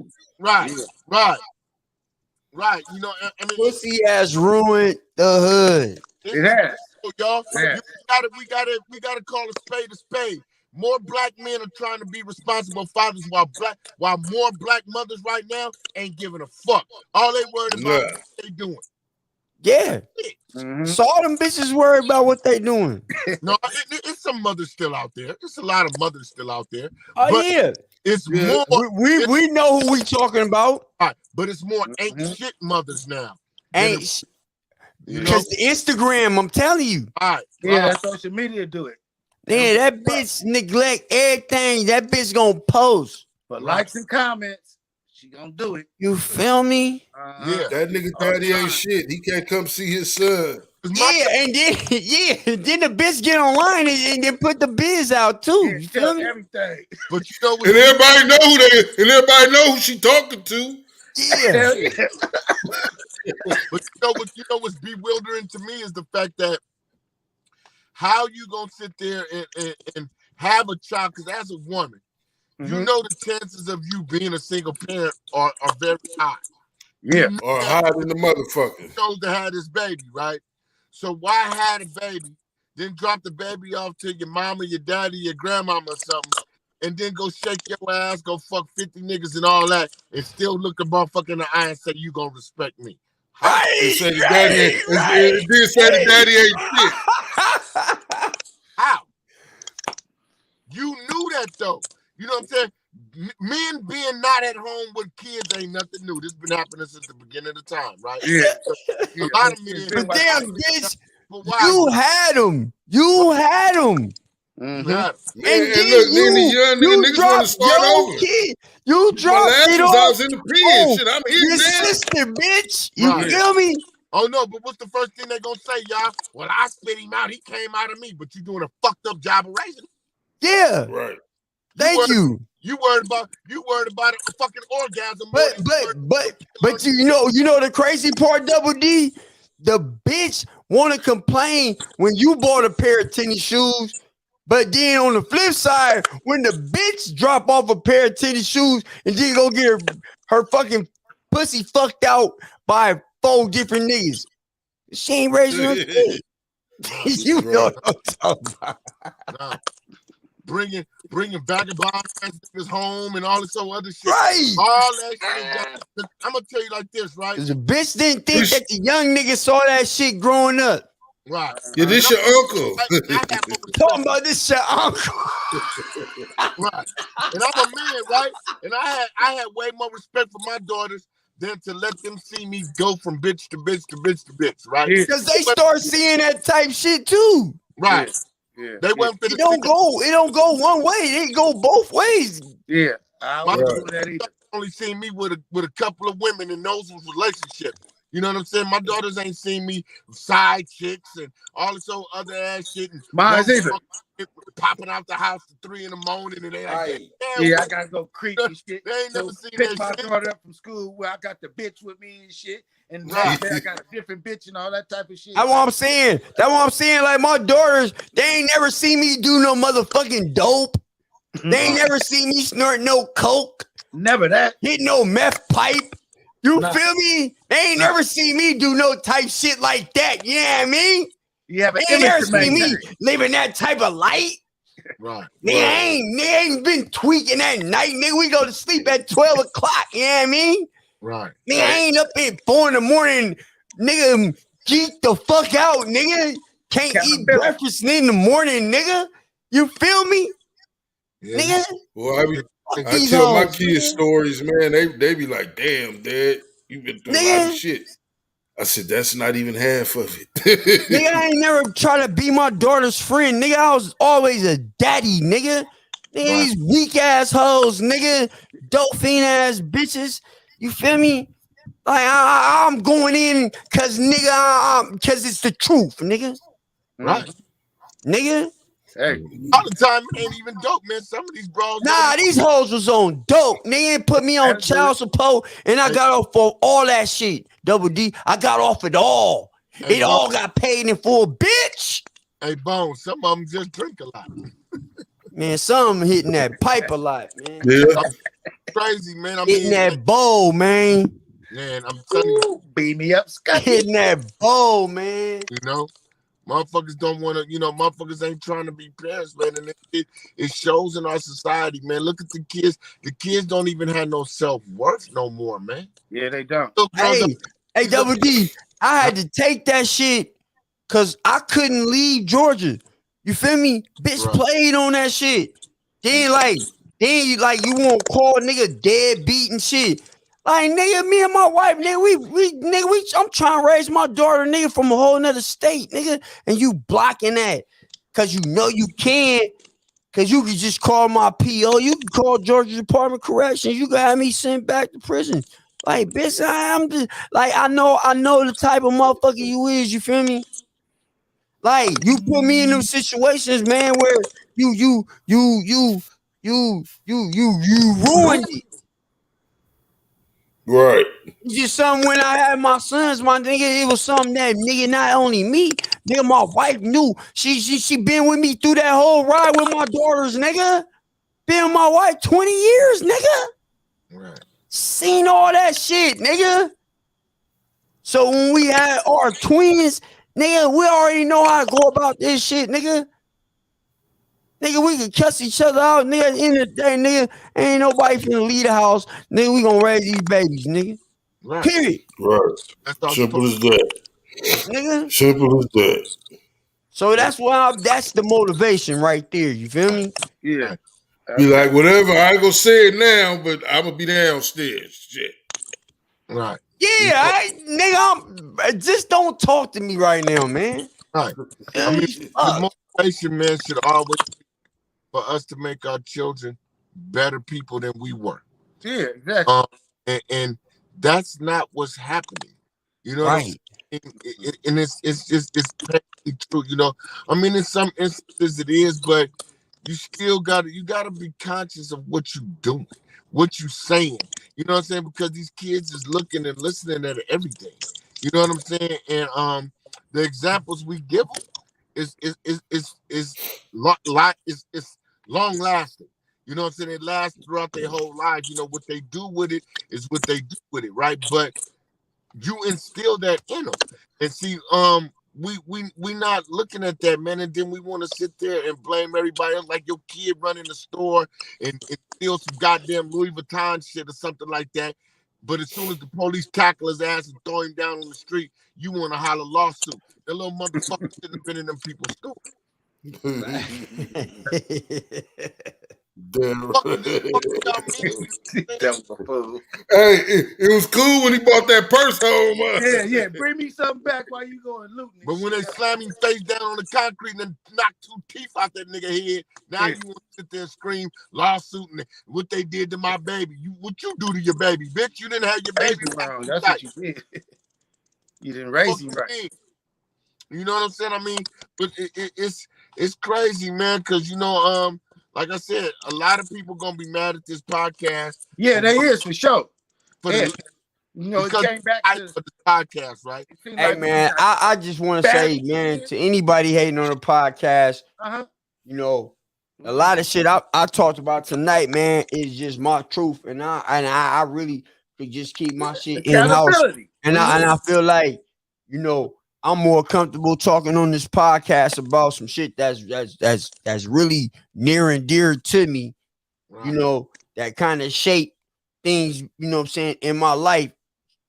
Right. You know, I mean, pussy ass ruined the hood. It has. Y'all, we gotta call a spade. More black men are trying to be responsible fathers while more black mothers right now ain't giving a fuck. All they worried about is what they doing. Yeah. So all them bitches worried about what they doing. No, it's some mothers still out there. There's a lot of mothers still out there. Oh, but yeah. It's more. We know who we talking about. Right, but it's more ain't shit mothers now. Ain't because the Instagram, I'm telling you. All right. Yeah, social media do it. Yeah, that bitch neglect everything. That bitch gonna post. But likes and comments, she gonna do it. You feel me? Yeah. That nigga daddy ain't shit. He can't come see his son. Yeah, and then the bitch get online and then put the biz out too. You feel me? Everything. But you know, and everybody know who she talking to. Yeah. But you know what's bewildering to me is the fact that how you gonna sit there and have a child? Because as a woman, you know the chances of you being a single parent are very high. Yeah, or higher than the motherfucker. You chose to have this baby, right? So why have a baby then drop the baby off to your mama, your daddy, your grandmama or something, and then go shake your ass, go fuck 50 niggas and all that, and still look the motherfucker in the eye and say, you gonna respect me. It said the daddy it did say the daddy ain't shit. How? You knew that though. You know what I'm saying? Men being not at home with kids ain't nothing new. This been happening since the beginning of the time, right? Yeah. A lot of men. But damn, bitch, you had them. You had them. Mm-hmm. Yeah. And then you dropped your kid. You dropped it off. I was in the pen. Shit, I'm here, your man. sister, bitch. You feel me? Oh no, but what's the first thing they gonna say, y'all? Well, I spit him out. He came out of me, but you doing a fucked up job of raising him. Yeah. Right. Thank you. You worried about a fucking orgasm. But you know the crazy part, Double D, the bitch want to complain when you bought a pair of tennis shoes. But then on the flip side, when the bitch drop off a pair of tennis shoes and then go get her fucking pussy fucked out by 4 different niggas, she ain't raising her kid. You know what I'm talking about. Nah. Bringing vagabond niggas home and all this other shit. Right. All that shit. I'm gonna tell you like this, right? The bitch didn't think that the young niggas saw that shit growing up. Right. Yeah, this your uncle. Talking about this your uncle. Right. And I'm a man, right? And I had way more respect for my daughters than to let them see me go from bitch to bitch to bitch to bitch, right? Because they start seeing that type shit too. Right. Yeah. They went for it don't go one way. It go both ways. Yeah. My daughter only seen me with a couple of women, and those was relationships. You know what I'm saying? My daughters ain't seen me side chicks and all this other ass shit. And mine's either. Popping out the house at 3 in the morning, and they like, I gotta go creep and shit. They ain't never seen pick that my shit. daughter up from school where I got the bitch with me and shit, and I got a different bitch and all that type of shit. That's what I'm saying. Like my daughters, they ain't never seen me do no motherfucking dope. They ain't never seen me snort no coke. Never that. Hit no meth pipe. You feel me? They ain't never seen me do no type shit like that. You know what I mean? Yeah, but they ain't never seen me living that type of life. Right. They ain't been tweaking at night, nigga. We go to sleep at 12 o'clock. You know what I mean? Right. Nigga, I ain't up at 4 in the morning, nigga. Geek the fuck out, nigga. Can't eat breakfast in the morning, nigga. You feel me? Yeah. Nigga. Well, I tell my kids stories, man. They be like, damn, Dad, you been through a lot of shit. I said, that's not even half of it. Nigga, I ain't never try to be my daughter's friend. Nigga, I was always a daddy, nigga. Nigga, these weak ass hoes, nigga. Dolphin ass bitches. You feel me? Like, I'm going in because, nigga, because it's the truth, nigga. Right. Nigga. Hey. All the time ain't even dope, man. Some of these bros. Nah, these hoes was on dope. They ain't put me on child support, and I got off for all that shit. Double D, I got off it all. It all got paid in full, bitch. Hey, Bone, some of them just drink a lot. Man, some hitting that pipe a lot, man. Yeah. Crazy, man. I hitting that bowl, man. Man, I'm telling you. Beat me up, Scott. Hitting that bowl, man. You know? Motherfuckers don't want to, motherfuckers ain't trying to be parents, man. And it shows in our society, man. Look at the kids. The kids don't even have no self-worth no more, man. Yeah, they don't. Hey, Double D, I had to take that shit because I couldn't leave Georgia. You feel me? Bitch played on that shit. Then you won't call nigga deadbeat and shit. Like, nigga, me and my wife, nigga, I'm trying to raise my daughter, nigga, from a whole nother state, nigga, and you blocking that because you know you can't, because you can just call my PO, you can call Georgia Department of Corrections, you can have me sent back to prison. Like, bitch, I'm just, like, I know the type of motherfucker you is, you feel me? Like, you put me in them situations, man, where you ruined it. Right. It's just something when I had my sons, my nigga, it was something that nigga, not only me, nigga, my wife knew. She been with me through that whole ride with my daughters, nigga. Been with my wife 20 years, nigga. Right. Seen all that shit, nigga. So when we had our twins, Nigga, we already know how to go about this shit, nigga. Nigga, we can cuss each other out, nigga. At the end of the day, nigga, ain't nobody finna leave the house. Nigga, we gonna raise these babies, nigga. Right. Period. Right. Simple as that. Nigga. Simple as that. So that's why that's the motivation right there. You feel me? Yeah. Be like, whatever, I ain't gonna say it now, but I'm gonna be downstairs. Shit. Right. Yeah, nigga, just don't talk to me right now, man. Right. I mean, the motivation, man, should always be for us to make our children better people than we were. Yeah, exactly. And that's not what's happening. You know, right? And it's painfully true. You know, I mean, in some instances it is, but you still gotta be conscious of what you're doing, what you're saying. You know what I'm saying? Because these kids is looking and listening at everything. You know what I'm saying? And the examples we give them is long lasting. You know what I'm saying? It lasts throughout their whole life. You know what they do with it is what they do with it, right? But you instill that in them, and see, we not looking at that, man, and then we want to sit there and blame everybody else, like your kid running the store and steal some goddamn Louis Vuitton shit or something like that. But as soon as the police tackle his ass and throw him down on the street, you want to holler lawsuit. That little motherfucker shouldn't have been in them people's store. Damn right. Hey, it was cool when he brought that purse home. Yeah, bring me something back while you going looting. But when they slam him face down on the concrete and then knock 2 teeth out that nigga head, now you want to sit there and scream lawsuit and what they did to my baby. What you do to your baby, bitch? You didn't have your baby wrong. That's what you did. You didn't raise him right. You know what I'm saying? I mean, but it's crazy, man, because you know, like I said, a lot of people gonna be mad at this podcast. Yeah, they is for sure. You know, it came back to the podcast, right? Hey, man, I just want to say, man, to anybody hating on the podcast, you know, a lot of shit I talked about tonight, man, is just my truth, and I really could just keep my shit in house, and I feel like, you know, I'm more comfortable talking on this podcast about some shit that's really near and dear to me, you know, that kind of shape things, you know what I'm saying, in my life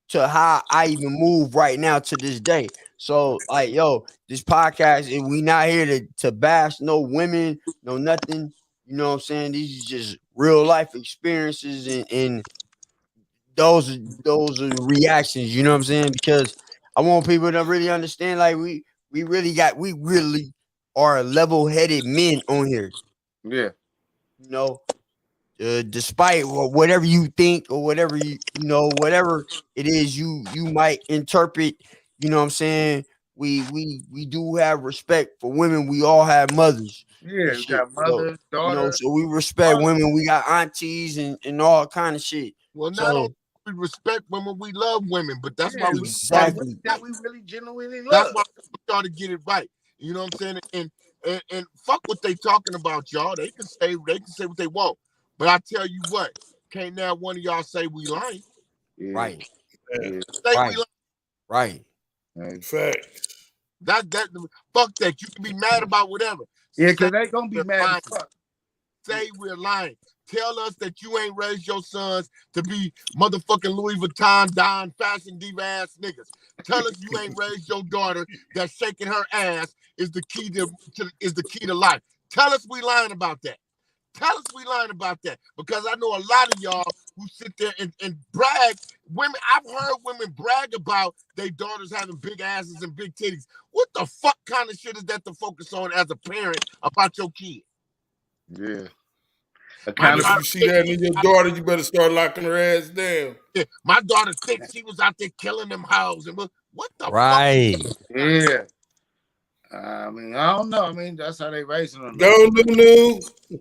to how I even move right now to this day. So, like, yo, this podcast, we not here to bash no women, no nothing, you know what I'm saying? These are just real life experiences and those are reactions, you know what I'm saying? Because I want people to really understand, like, we really are level-headed men on here. Yeah. You know, despite whatever you think or whatever you know, whatever it is you might interpret, you know what I'm saying? We do have respect for women. We all have mothers. Yeah, we got mothers, daughters. You know, so we respect women. We got aunties and all kind of shit. Well, not only we respect women, we love women, but that's why we really genuinely love. That's why we try to get it right. You know what I'm saying? And fuck what they talking about, y'all. They can say what they want. But I tell you what, can't now one of y'all say we lying. Yeah. Right. Say we lying. Right. In fact. That fuck that. You can be mad about whatever. Yeah, because they gonna be mad as fuck. Say we're lying. Tell us that you ain't raised your sons to be motherfucking Louis Vuitton, Don, fashion diva ass niggas. Tell us you ain't raised your daughter that shaking her ass is the key to life. Tell us we lying about that. Tell us we lying about that, because I know a lot of y'all who sit there and brag. Women, I've heard women brag about their daughters having big asses and big titties. What the fuck kind of shit is that to focus on as a parent about your kid? Yeah. If you see that in your daughter, you better start locking her ass down. Yeah, my daughter thinks she was out there killing them hoes. And what the fuck? Yeah. I mean, I don't know. I mean, that's how they raising them. No.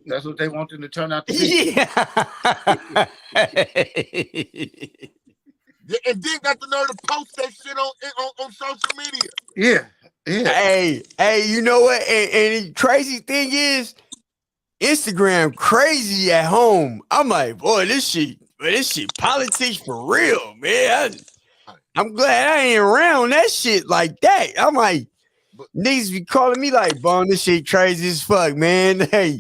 That's what they want them to turn out to be. Yeah. And then got the nerve to post that shit on social media. Yeah. Hey, you know what? And the crazy thing is, Instagram crazy at home. I'm like, boy, this shit politics for real, man. I'm glad I ain't around that shit like that. I'm like, niggas be calling me like, "Bone, this shit crazy as fuck, man." Hey,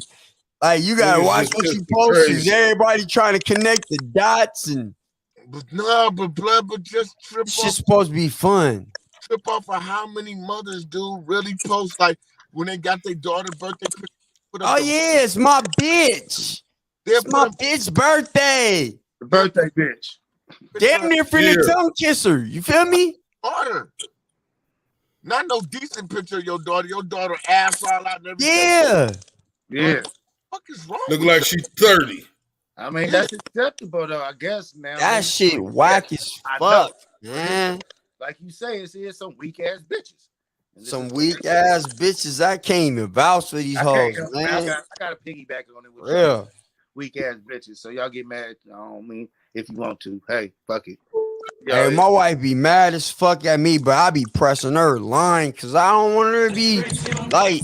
like you gotta watch what you post. Is everybody trying to connect the dots and? But just trip. It's just supposed to be fun. Trip off of how many mothers do really post like when they got their daughter's birthday. Oh yeah, it's my bitch. It's my bitch birthday. The birthday bitch. Damn near finna tongue kiss her. You feel me? Daughter. Not no decent picture of your daughter. Your daughter ass all out and everything. Yeah. Yeah. What the fuck is wrong? Look like she's 30. I mean, that's acceptable though, I guess, man. That shit whack as fuck, man. Like you say, it's some weak ass bitches. Some weak ass bitches. I can't even vouch for these hoes, man. I got to piggyback on it with real weak ass bitches. So y'all get mad on me if you want to. Hey, fuck it. Hey, my wife be mad as fuck at me, but I be pressing her line because I don't want her to be like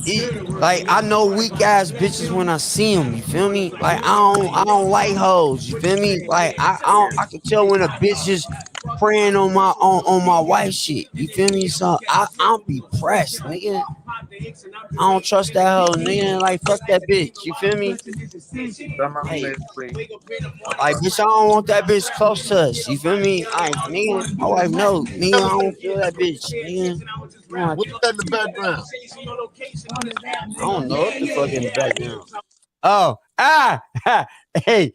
I know weak ass bitches when I see them. You feel me? Like I don't like hoes. You feel me? Like I can tell when a bitch is preying on my wife shit. You feel me? So I don't be pressed, nigga. I don't trust that hoe, nigga. Like fuck that bitch. You feel me? Like bitch, I don't want that bitch close to us. You feel me? Nigga, my wife knows. Nigga, I don't feel that bitch. Nigga. What's that in the background? I don't know what the fuck in the background. Oh, hey,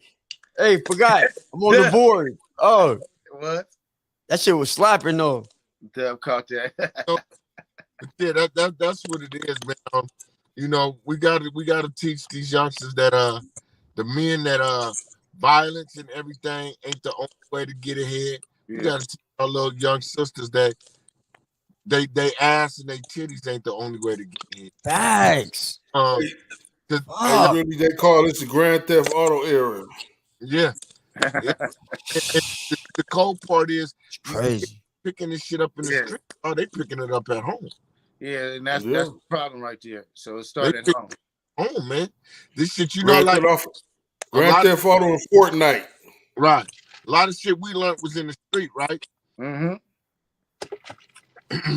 forgot. I'm on the board. Oh, what? That shit was slapping though. Damn, caught that. Yeah, that's what it is, man. You know, we gotta teach these youngsters that the men that violence and everything ain't the only way to get ahead. Yeah. We gotta teach our little young sisters that they ass and they titties ain't the only way to get ahead. Facts. Really, they call this the Grand Theft Auto era. Yeah. The cold part is crazy. Picking this shit up in the street. Oh, they picking it up at home. Yeah, and that's the problem right there. So it started at home. Home, man. This shit, Grand Theft Auto and Fortnite. Right. A lot of shit we learned was in the street, right? Mm-hmm.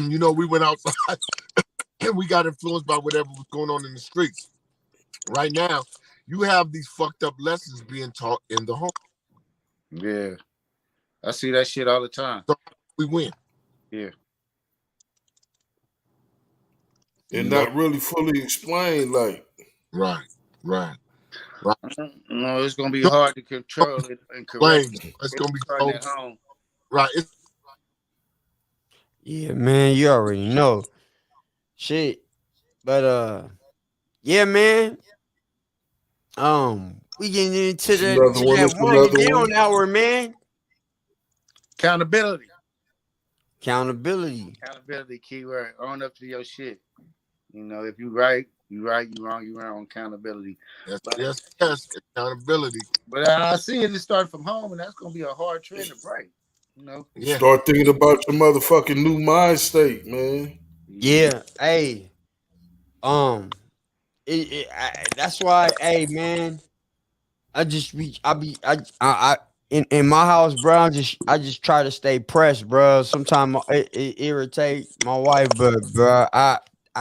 You know, we went outside and we got influenced by whatever was going on in the streets. Right now, you have these fucked up lessons being taught in the home. Yeah. I see that shit all the time. So we win. Yeah. And not really fully explained, like. Right. No, it's gonna be hard to control it and correct. It's gonna be so at home. Right. Yeah, man, you already know. Shit. But yeah, man. We getting into that winding down hour, man. Accountability, keyword. Own up to your shit. You know, if you right, you right. You wrong, you wrong. Accountability. Yes, accountability. But I see it start from home, and that's gonna be a hard trend to break. You know, Start thinking about your motherfucking new mind state, man. Yeah, hey, that's why, hey, man, in my house, bro. I just try to stay pressed, bro. Sometimes it irritates my wife, but bro, I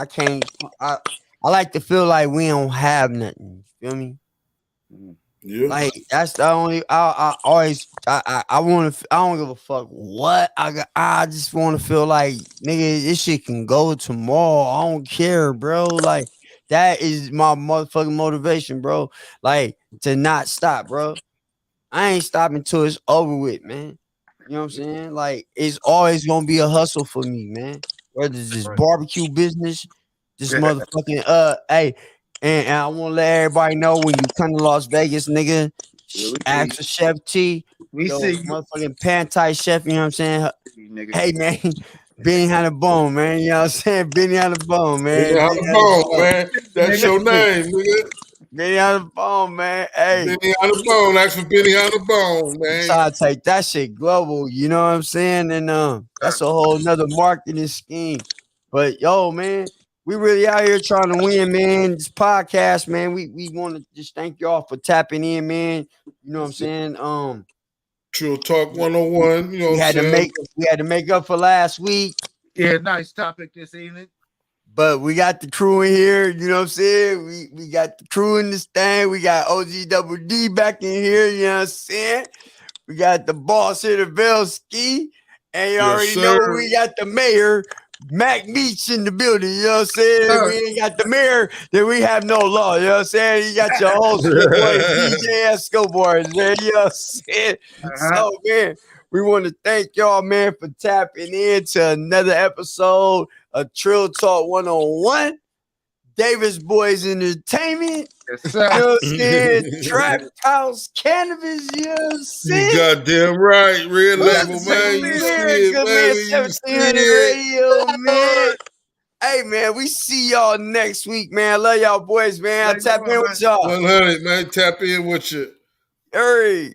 can't. I like to feel like we don't have nothing. You feel me? Yeah. Like that's the only. I don't give a fuck what I got. I just want to feel like, nigga, this shit can go tomorrow. I don't care, bro. Like that is my motherfucking motivation, bro. Like to not stop, bro. I ain't stopping till it's over with, man. You know what I'm saying? Like it's always gonna be a hustle for me, man. Whether it's this barbecue business, this motherfucking hey. And I want to let everybody know when you come to Las Vegas, nigga, ask for Chef T. We see motherfucking pan-tie chef, you know what I'm saying? Hey, man, Benny on the bone, man. You know what I'm saying? Benny on the bone, man. Benny on the bone, man. That's your name, nigga. Benny on the bone, man. Hey. Benny on the bone. Ask for Benny on the bone, man. Try to take that shit global, you know what I'm saying? And that's a whole nother marketing scheme. But, yo, man. We really out here trying to win, man. This podcast, man. We want to just thank y'all for tapping in, man. You know what I'm saying? True Talk 101. You know what I'm saying? We had to make up for last week. Yeah, nice topic this evening. But we got the crew in here, you know what I'm saying? We got the crew in this thing. We got OG Double D back in here, you know what I'm saying? We got the boss here, the Velski. And you already know we got the mayor, Mac Beach, in the building, you know what I'm saying? If we ain't got the mayor, then we have no law, you know what I'm saying? You got your host, your boy, DJ Escobar, man, you know what I'm saying? So, man, we want to thank y'all, man, for tapping in to another episode of Trill Talk 101. Davis Boys Entertainment. Yes, sir. You know what I'm saying? Trap House Cannabis, you know what I'm saying? You goddamn right. Real label, man. You see it, man. You see it. Radio, man. Hey, man, we see y'all next week, man. Love y'all boys, man. I'll tap in with y'all. 100, man. Tap in with you. Hey.